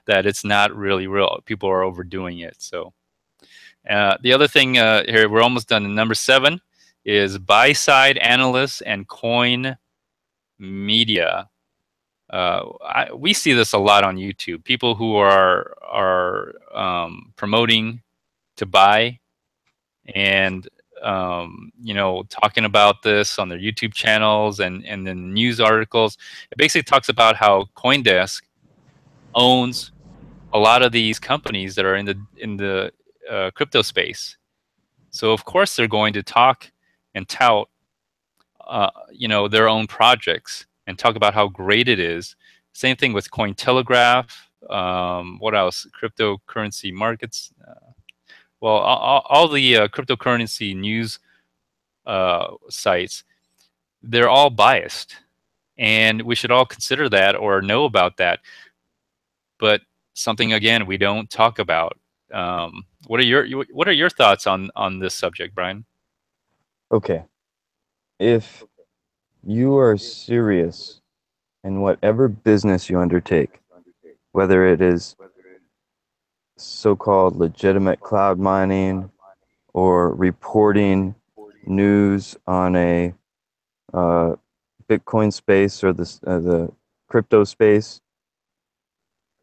that it's not really real. People are overdoing it. So the other thing here, we're almost done. Number 7 is buy-side analysts and coin media. We see this a lot on YouTube. People who are promoting to buy, and talking about this on their YouTube channels and then news articles. It basically talks about how CoinDesk owns a lot of these companies that are in the crypto space. So of course they're going to talk and tout their own projects and talk about how great it is. Same thing with Cointelegraph. What else? Cryptocurrency markets. Well, all the cryptocurrency news sites, they're all biased, and we should all consider that or know about that. But something, again, we don't talk about. What are your thoughts on this subject, Brian? Okay. If you are serious in whatever business you undertake, whether it is so-called legitimate cloud mining or reporting news on a Bitcoin space or the crypto space,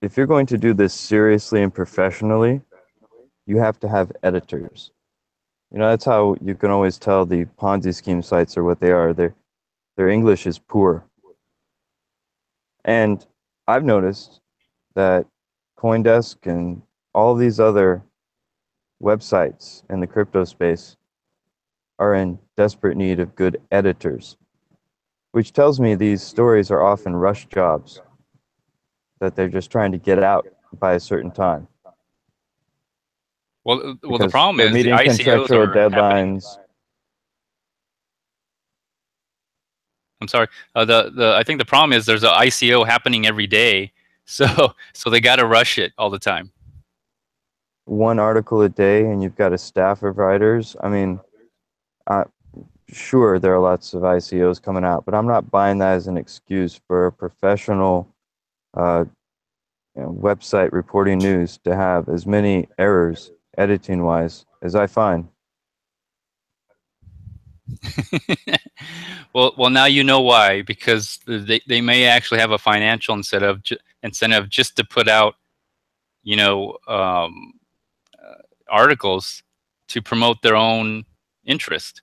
if you're going to do this seriously and professionally, you have to have editors. That's how you can always tell the Ponzi scheme sites are what they are. Their English is poor. And I've noticed that CoinDesk and all these other websites in the crypto space are in desperate need of good editors, which tells me these stories are often rush jobs that they're just trying to get out by a certain time. Well, the Because problem they're is the meeting ICOs contractual are happening. deadlines. I'm sorry. I think the problem is there's an ICO happening every day, so they got to rush it all the time. One article a day, and you've got a staff of writers. I mean, sure, there are lots of ICOs coming out, but I'm not buying that as an excuse for a professional website reporting news to have as many errors editing-wise as I find. Well, now you know why, because they may actually have a financial incentive just to put out, you know, articles to promote their own interest.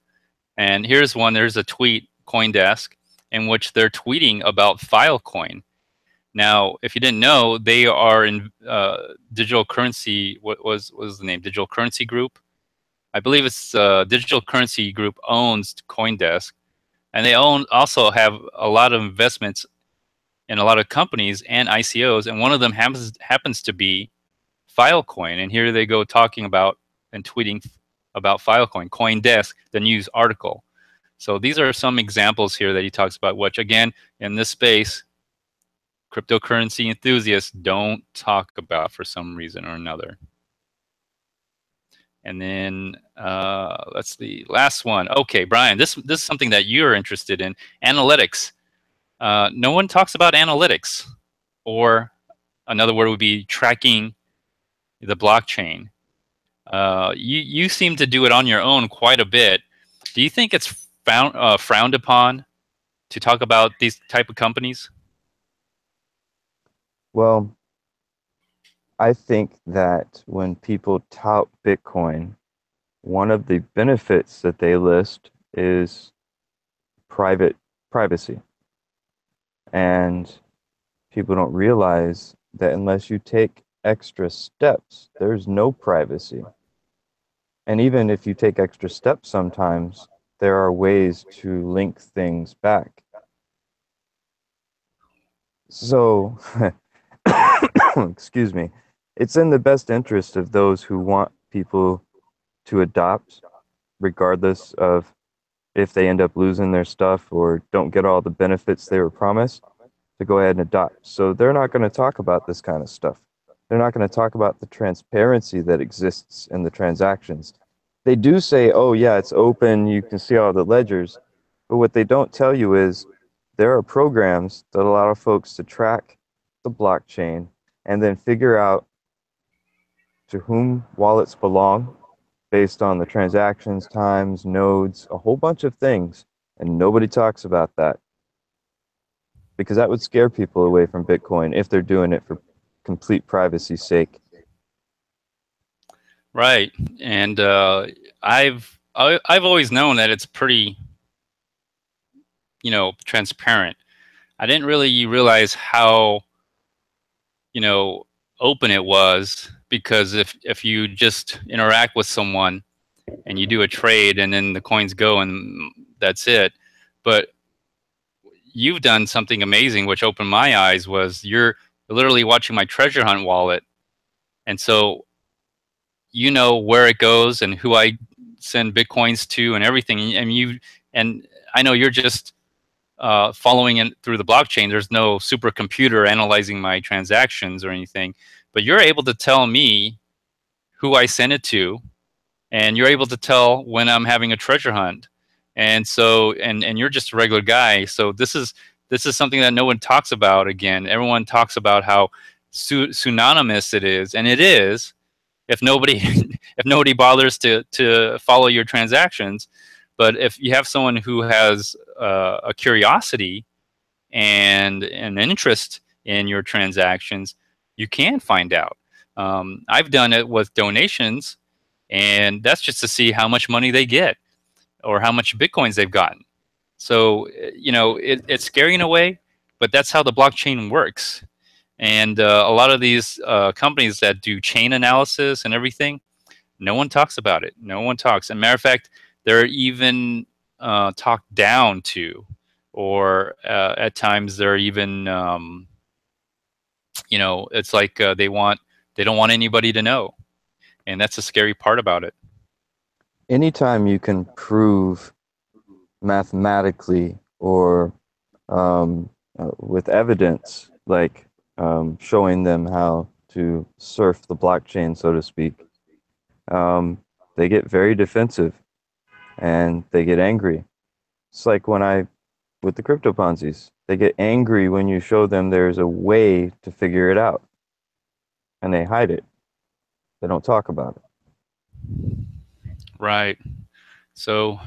And here's one. There's a tweet, CoinDesk, in which they're tweeting about Filecoin. Now, if you didn't know, they are in digital currency. What was the name? Digital Currency Group. I believe it's Digital Currency Group owns CoinDesk, and they also have a lot of investments in a lot of companies and ICOs, and one of them happens to be Filecoin. And here they go talking about and tweeting about Filecoin, CoinDesk, the news article. So these are some examples here that he talks about, which again, in this space, cryptocurrency enthusiasts don't talk about for some reason or another. And then let's see, last one. Okay, Brian, this is something that you're interested in, analytics. No one talks about analytics, or another word would be tracking the blockchain. You seem to do it on your own quite a bit. Do you think it's frowned upon to talk about these type of companies? Well, I think that when people tout Bitcoin, one of the benefits that they list is privacy. And people don't realize that unless you take extra steps, there's no privacy. And even if you take extra steps sometimes, there are ways to link things back. So, excuse me, it's in the best interest of those who want people to adopt, regardless of if they end up losing their stuff or don't get all the benefits they were promised, to go ahead and adopt. So they're not going to talk about this kind of stuff. They're not going to talk about the transparency that exists in the transactions. They do say, oh, yeah, it's open, you can see all the ledgers. But what they don't tell you is there are programs that allow folks to track the blockchain and then figure out to whom wallets belong based on the transactions, times, nodes, a whole bunch of things. And nobody talks about that because that would scare people away from Bitcoin if they're doing it for complete privacy's sake. Right, and I've always known that it's pretty, transparent. I didn't really realize how, open it was, because if you just interact with someone and you do a trade and then the coins go and that's it. But you've done something amazing which opened my eyes. Was you're literally watching my treasure hunt wallet, and so you know where it goes and who I send bitcoins to and everything. And I know you're just following it through the blockchain. There's no supercomputer analyzing my transactions or anything, but you're able to tell me who I sent it to, and you're able to tell when I'm having a treasure hunt. And so, and you're just a regular guy. So this is something that no one talks about. Again, everyone talks about how pseudonymous it is, and it is, if nobody if nobody bothers to follow your transactions. But if you have someone who has a curiosity and an interest in your transactions, you can find out. I've done it with donations, and that's just to see how much money they get or how much bitcoins they've gotten. So it's scary in a way, but that's how the blockchain works. And a lot of these companies that do chain analysis and everything, no one talks about it. No one talks. As a matter of fact, they're even talked down to, or at times they're even, it's like they don't want anybody to know, and that's the scary part about it. Anytime you can prove mathematically or with evidence, like showing them how to surf the blockchain, so to speak, they get very defensive and they get angry. It's like with the crypto Ponzi's, they get angry when you show them there's a way to figure it out, and they hide it. They don't talk about it. Right. So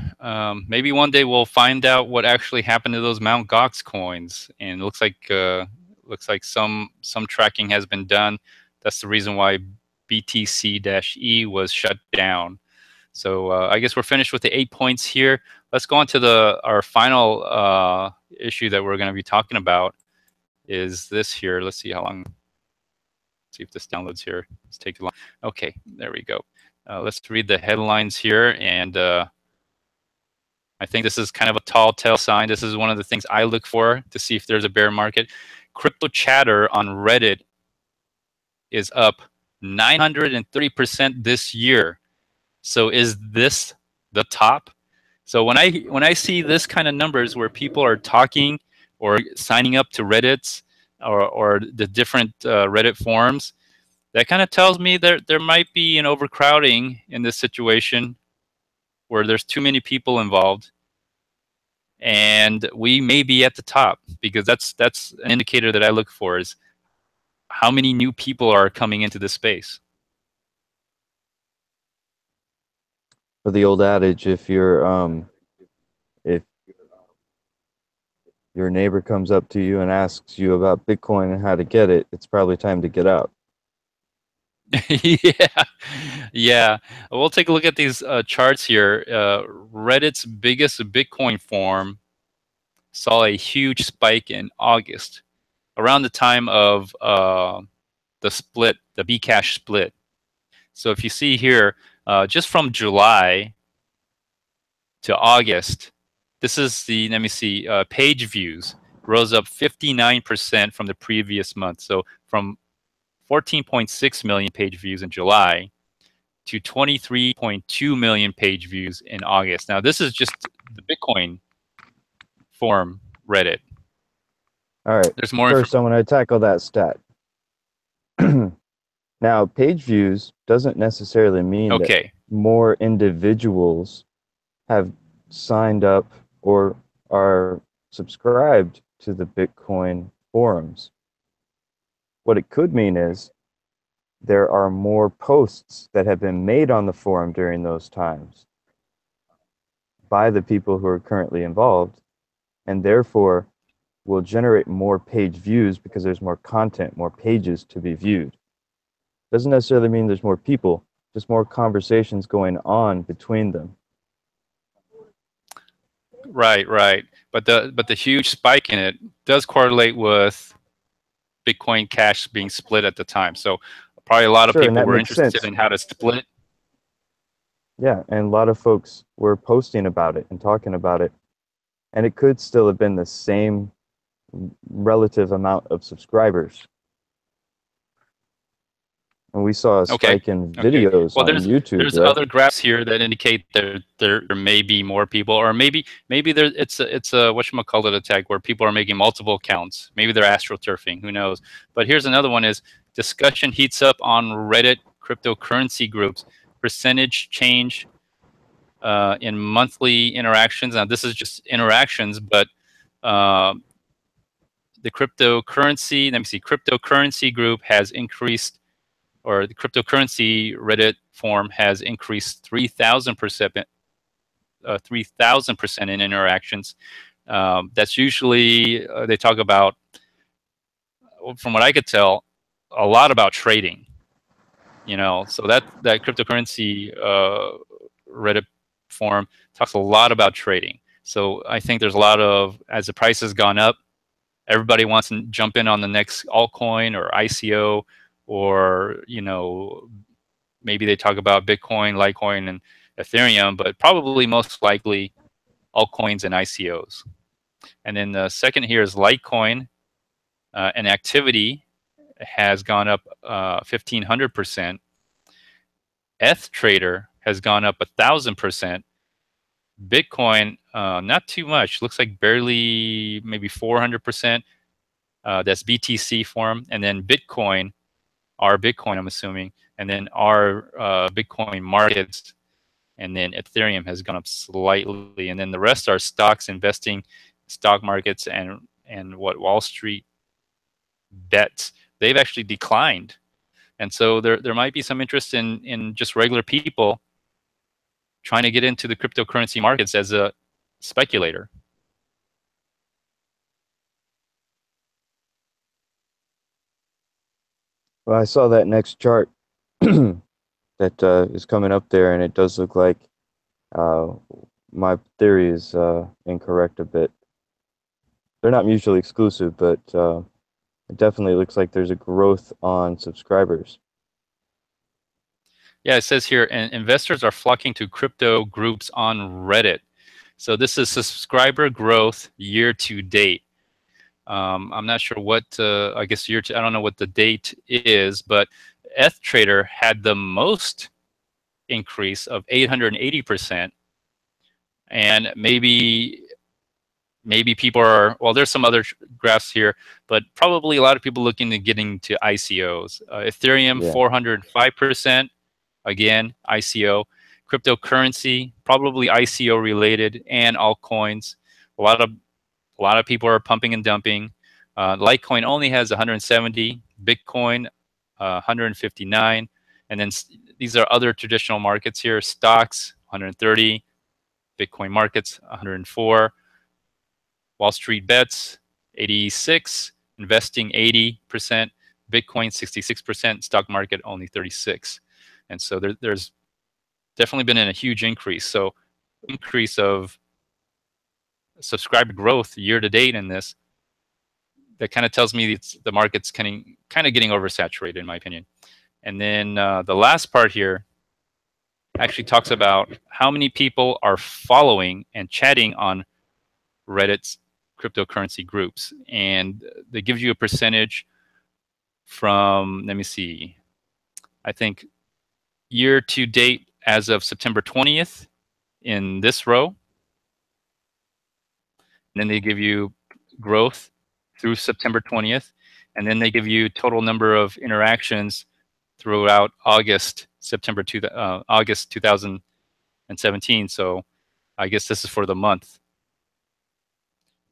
maybe one day we'll find out what actually happened to those Mount Gox coins. And it looks like some tracking has been done. That's the reason why BTC-E was shut down. So I guess we're finished with the 8 points here. Let's go on to our final issue that we're going to be talking about. Is this here? Let's see how long. See if this downloads here. It's taking long. Okay, there we go. Let's read the headlines here, and I think this is kind of a tall tale sign. This is one of the things I look for to see if there's a bear market. Crypto chatter on Reddit is up 930% this year. So is this the top? So when I see this kind of numbers where people are talking or signing up to Reddits or the different Reddit forums, that kind of tells me there might be an overcrowding in this situation where there's too many people involved, and we may be at the top, because that's an indicator that I look for, is how many new people are coming into this space. For the old adage, if your neighbor comes up to you and asks you about Bitcoin and how to get it, it's probably time to get out. Yeah, yeah. We'll take a look at these charts here. Reddit's biggest Bitcoin forum saw a huge spike in August, around the time of the split, the Bcash split. So if you see here, just from July to August, this is the, let me see, page views rose up 59% from the previous month. So from 14.6 million page views in July to 23.2 million page views in August. Now, this is just the Bitcoin forum Reddit. All right. There's more First, I'm going to tackle that stat. Now, page views doesn't necessarily mean that more individuals have signed up or are subscribed to the Bitcoin forums. What it could mean is there are more posts that have been made on the forum during those times by the people who are currently involved, and therefore will generate more page views because there's more content, more pages to be viewed. Doesn't necessarily mean there's more people, just more conversations going on between them. Right, right. But the huge spike in it does correlate with Bitcoin Cash being split at the time. So probably a lot of people were interested in how to split. Yeah, and a lot of folks were posting about it and talking about it. And it could still have been the same relative amount of subscribers. And we saw a spike in videos on YouTube. There's other graphs here that indicate that there may be more people, or maybe it's a whatchamacallit attack where people are making multiple accounts. Maybe they're astroturfing, who knows? But here's another one: is discussion heats up on Reddit cryptocurrency groups. Percentage change in monthly interactions. Now this is just interactions, but the cryptocurrency, let me see, cryptocurrency group has increased, or the cryptocurrency Reddit forum has increased 3,000%, 3,000% in interactions. That's usually, they talk about, from what I could tell, a lot about trading. You know, so that cryptocurrency Reddit forum talks a lot about trading. So I think there's a lot of, as the price has gone up, everybody wants to jump in on the next altcoin or ICO, or, you know, maybe they talk about Bitcoin, Litecoin, and Ethereum, but probably most likely altcoins and ICOs. And then the second here is Litecoin, and activity has gone up 1,500%. ETH Trader has gone up 1,000%. Bitcoin, not too much. Looks like barely, maybe 400%. That's BTC form, and then Bitcoin, our Bitcoin, I'm assuming, and then our Bitcoin markets, and then Ethereum has gone up slightly, and then the rest are stocks, investing, stock markets, and what Wall Street bets. They've actually declined, and so there might be some interest in just regular people trying to get into the cryptocurrency markets as a speculator. Well, I saw that next chart that is coming up there, and it does look like uh, my theory is incorrect a bit. They're not mutually exclusive, but it definitely looks like there's a growth on subscribers. Yeah, it says here, investors are flocking to crypto groups on Reddit. So this is subscriber growth year to date. I'm not sure what, I guess I don't know what the date is, but ETH had the most increase of 880%. And maybe people are, well, there's some other graphs here, but probably a lot of people looking to getting to ICOs. Ethereum, Yeah. 405%. Again, ICO. Cryptocurrency, probably ICO related, and altcoins. A lot of people are pumping and dumping. Litecoin only has 170, Bitcoin 159, and then these are other traditional markets here. Stocks 130, Bitcoin markets 104, Wall Street bets 86, investing 80%, Bitcoin 66%, stock market only 36. And so there's definitely been a huge increase. So increase of subscriber growth year to date in this, that kind of tells me the market's kind of getting oversaturated, in my opinion. And then the last part here actually talks about how many people are following and chatting on Reddit's cryptocurrency groups. And they give you a percentage from, let me see, I think year to date as of September 20th in this row. And then they give you growth through September 20th. And then they give you total number of interactions throughout August 2017. So I guess this is for the month.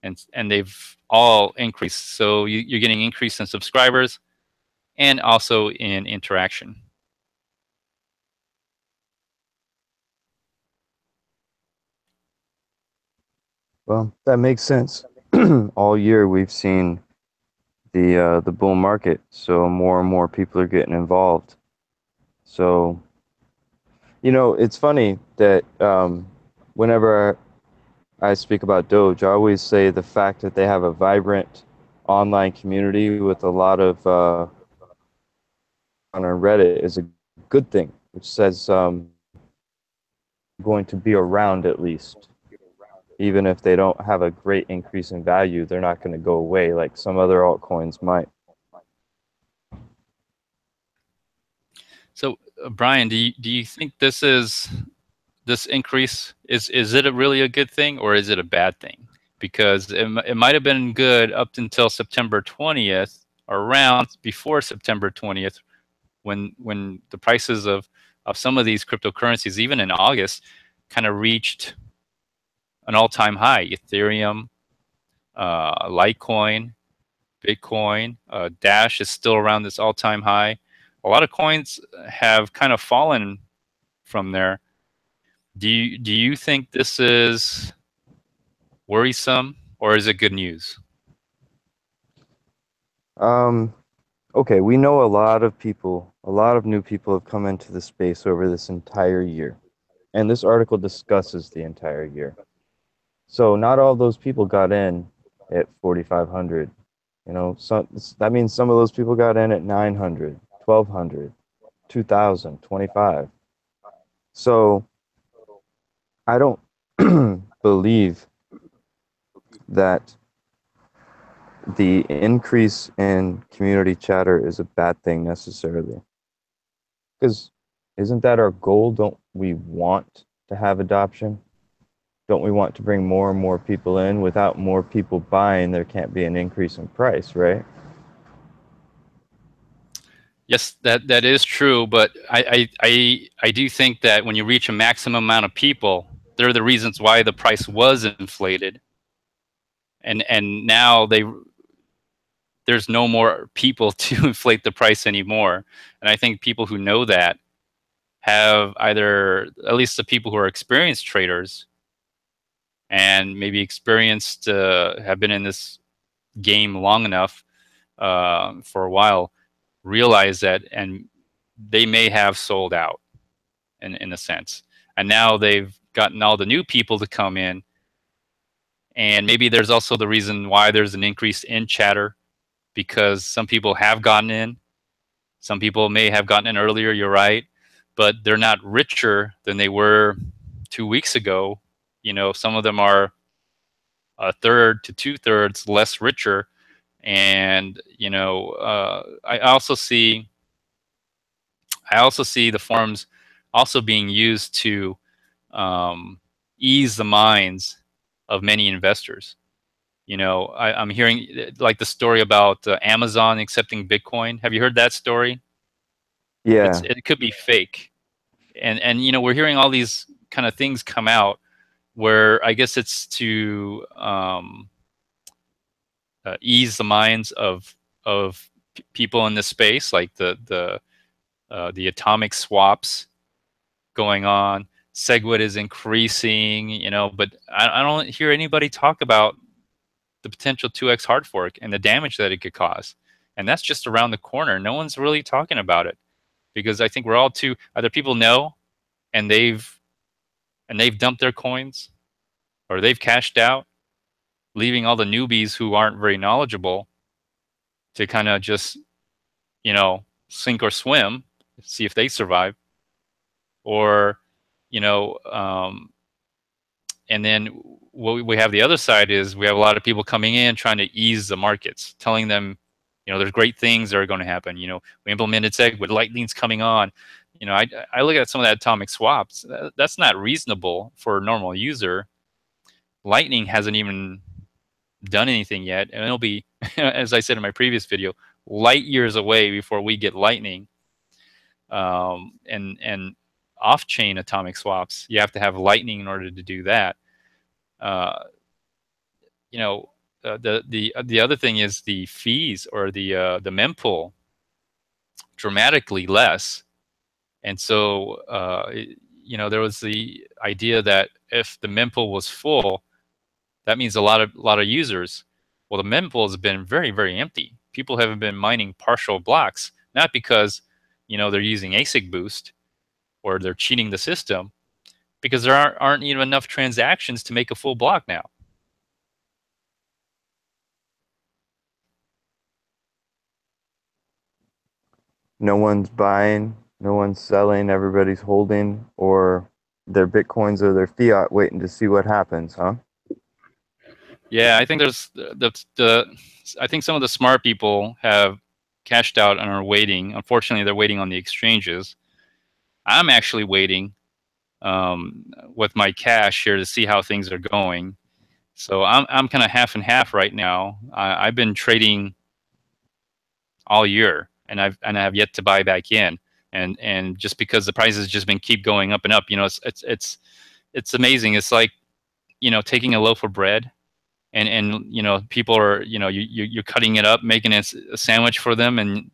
And they've all increased. So you're getting increase in subscribers and also in interaction. Well, that makes sense. All year we've seen the bull market, so more and more people are getting involved. So, it's funny that whenever I speak about Doge, I always say the fact that they have a vibrant online community with a lot of on Reddit is a good thing, which says going to be around at least. Even if they don't have a great increase in value, they're not going to go away like some other altcoins might. So Brian, do you think this increase is it really a good thing or is it a bad thing? Because it might have been good up until September 20th, around before September 20th, when the prices of some of these cryptocurrencies, even in August, kind of reached an all-time high. Ethereum, Litecoin, Bitcoin, Dash is still around this all-time high. A lot of coins have kind of fallen from there. Do you think this is worrisome or is it good news? Okay, we know a lot of people, a lot of new people have come into the space over this entire year. And this article discusses the entire year. So not all those people got in at 4,500. That means some of those people got in at 900, 1,200, 2,000, 25. So I don't believe that the increase in community chatter is a bad thing necessarily. Because isn't that our goal? Don't we want to have adoption? Don't we want to bring more and more people in? Without more people buying, there can't be an increase in price, right? Yes, that is true, but I do think that when you reach a maximum amount of people, they're the reasons why the price was inflated, and now there's no more people to inflate the price anymore. And I think people who know that have either, at least the people who are experienced traders and maybe experienced, have been in this game long enough, for a while, realize that, and they may have sold out in a sense. And now they've gotten all the new people to come in. And maybe there's also the reason why there's an increase in chatter, because some people have gotten in. Some people may have gotten in earlier, you're right, but they're not richer than they were 2 weeks ago. You know, some of them are a third to two-thirds less richer. And, you know, I also see the forums also being used to, ease the minds of many investors. You know, I'm hearing like the story about Amazon accepting Bitcoin. Have you heard that story? Yeah. It could be fake, and you know, we're hearing all these kind of things come out where I guess it's to, ease the minds of people in this space, like the atomic swaps going on. SegWit is increasing, you know, but I don't hear anybody talk about the potential 2x hard fork and the damage that it could cause. And that's just around the corner. No one's really talking about it, because I think we're all too, either people know and they've dumped their coins, or they've cashed out, leaving all the newbies who aren't very knowledgeable to kind of just, you know, sink or swim, see if they survive. Or, you know, and then what we have the other side is we have a lot of people coming in trying to ease the markets, telling them, you know, there's great things that are going to happen. You know, we implemented SegWit, Lightning's coming on. You know, I look at some of that atomic swaps. That's not reasonable for a normal user. Lightning hasn't even done anything yet, and it'll be, as I said in my previous video, light years away before we get Lightning. And off-chain atomic swaps, you have to have Lightning in order to do that. You know, the other thing is the fees, or the mempool, dramatically less. And so, you know, there was the idea that if the mempool was full, that means a lot of users. Well, the mempool has been very, very empty. People haven't been mining partial blocks, not because, you know, they're using ASIC boost or they're cheating the system, because there aren't even enough transactions to make a full block now. No one's buying, no one's selling, everybody's holding, or their Bitcoins or their fiat waiting to see what happens, huh? Yeah, I think there's I think some of the smart people have cashed out and are waiting. Unfortunately, they're waiting on the exchanges. I'm actually waiting, with my cash here to see how things are going. So I'm kind of half and half right now. I've been trading all year, and I have yet to buy back in. And just because the prices just been keep going up and up, you know, it's amazing. It's like, you know, taking a loaf of bread, and you know, people are, you know, you're cutting it up, making it a sandwich for them, and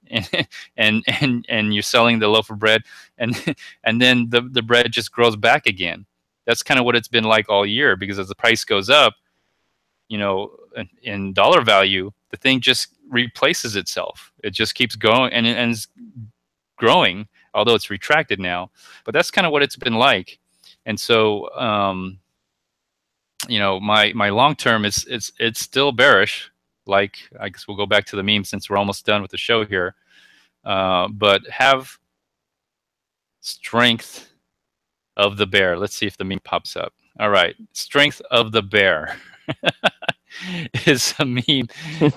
you're selling the loaf of bread, and and then the bread just grows back again. That's kind of what it's been like all year, because as the price goes up, you know, in dollar value, the thing just replaces itself. It just keeps going, and it's growing, although it's retracted now. But that's kind of what it's been like. And so, you know, my long term is it's still bearish. Like, I guess we'll go back to the meme since we're almost done with the show here. But have strength of the bear. Let's see if the meme pops up. All right, strength of the bear is a meme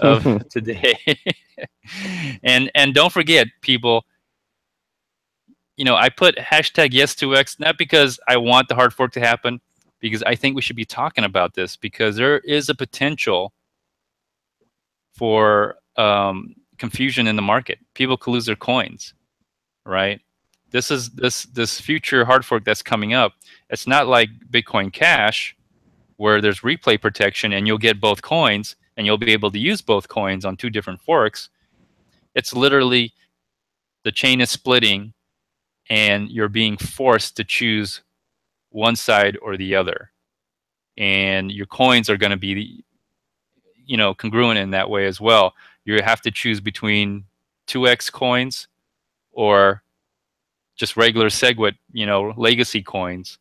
of today. And don't forget, people, you know, I put hashtag yes2x not because I want the hard fork to happen, because I think we should be talking about this, because there is a potential for confusion in the market. People could lose their coins, right? This is this future hard fork that's coming up. It's not like Bitcoin Cash, where there's replay protection and you'll get both coins and you'll be able to use both coins on two different forks. It's literally the chain is splitting and you're being forced to choose one side or the other. And your coins are going to be, congruent in that way as well. You have to choose between 2x coins or just regular SegWit, legacy coins,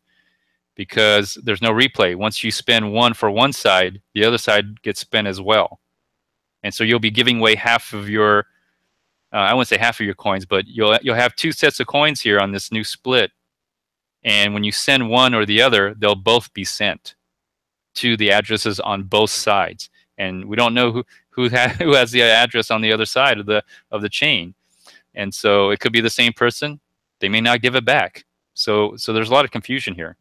because there's no replay. Once you spend one for one side, the other side gets spent as well. And so you'll be giving away half of your, I wouldn't say half of your coins, but you'll have two sets of coins here on this new split. And when you send one or the other, they'll both be sent to the addresses on both sides. And we don't know who has the address on the other side of the chain. And so it could be the same person. They may not give it back. So there's a lot of confusion here.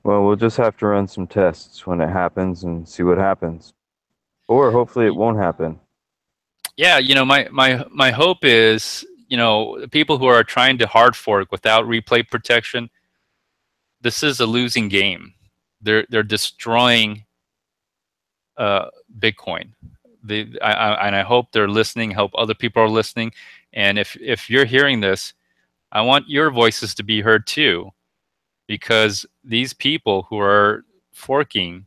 Well, we'll just have to run some tests when it happens and see what happens. Or hopefully it won't happen. Yeah, my hope is, people who are trying to hard fork without replay protection, this is a losing game. They're destroying Bitcoin. And I hope they're listening. Hope other people are listening. And if you're hearing this, I want your voices to be heard too, because these people who are forking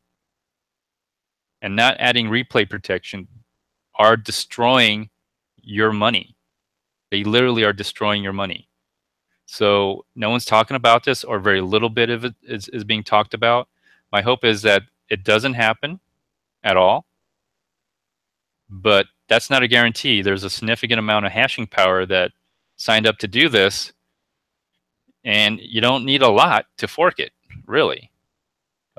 and not adding replay protection are destroying your money. They literally are destroying your money. So no one's talking about this, or very little bit of it is being talked about. My hope is that it doesn't happen at all, but that's not a guarantee. There's a significant amount of hashing power that signed up to do this, and you don't need a lot to fork it, really.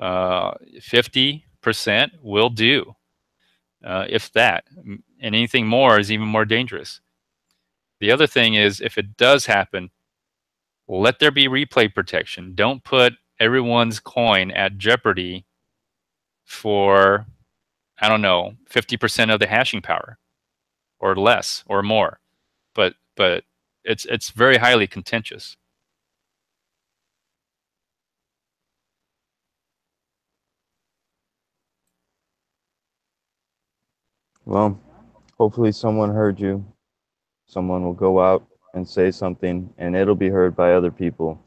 50% will do, if that. And anything more is even more dangerous. The other thing is, if it does happen, let there be replay protection. Don't put everyone's coin at jeopardy for, I don't know, 50% of the hashing power, or less, or more. But it's very highly contentious. Well, hopefully someone heard you. Someone will go out and say something, and it'll be heard by other people,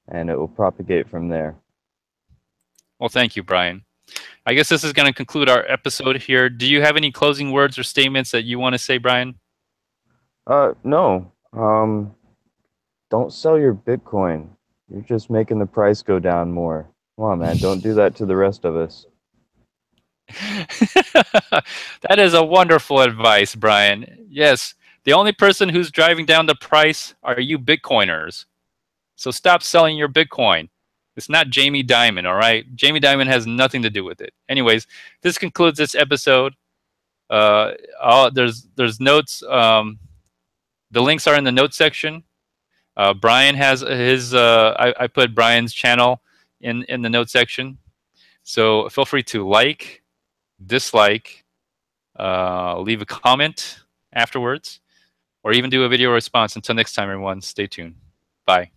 and it will propagate from there. Well, thank you, Brian. I guess this is going to conclude our episode here. Do you have any closing words or statements that you want to say, Brian? No. Don't sell your Bitcoin. You're just making the price go down more. Come on, man. Don't do that to the rest of us. That is a wonderful advice, Brian. Yes, the only person who's driving down the price are you Bitcoiners. So stop selling your Bitcoin. It's not Jamie Dimon, all right? Jamie Dimon has nothing to do with it. Anyways, this concludes this episode. There's notes. The links are in the notes section. Brian has his. I put Brian's channel in the notes section. So feel free to like, dislike, leave a comment afterwards, or even do a video response. Until next time, everyone, stay tuned. Bye.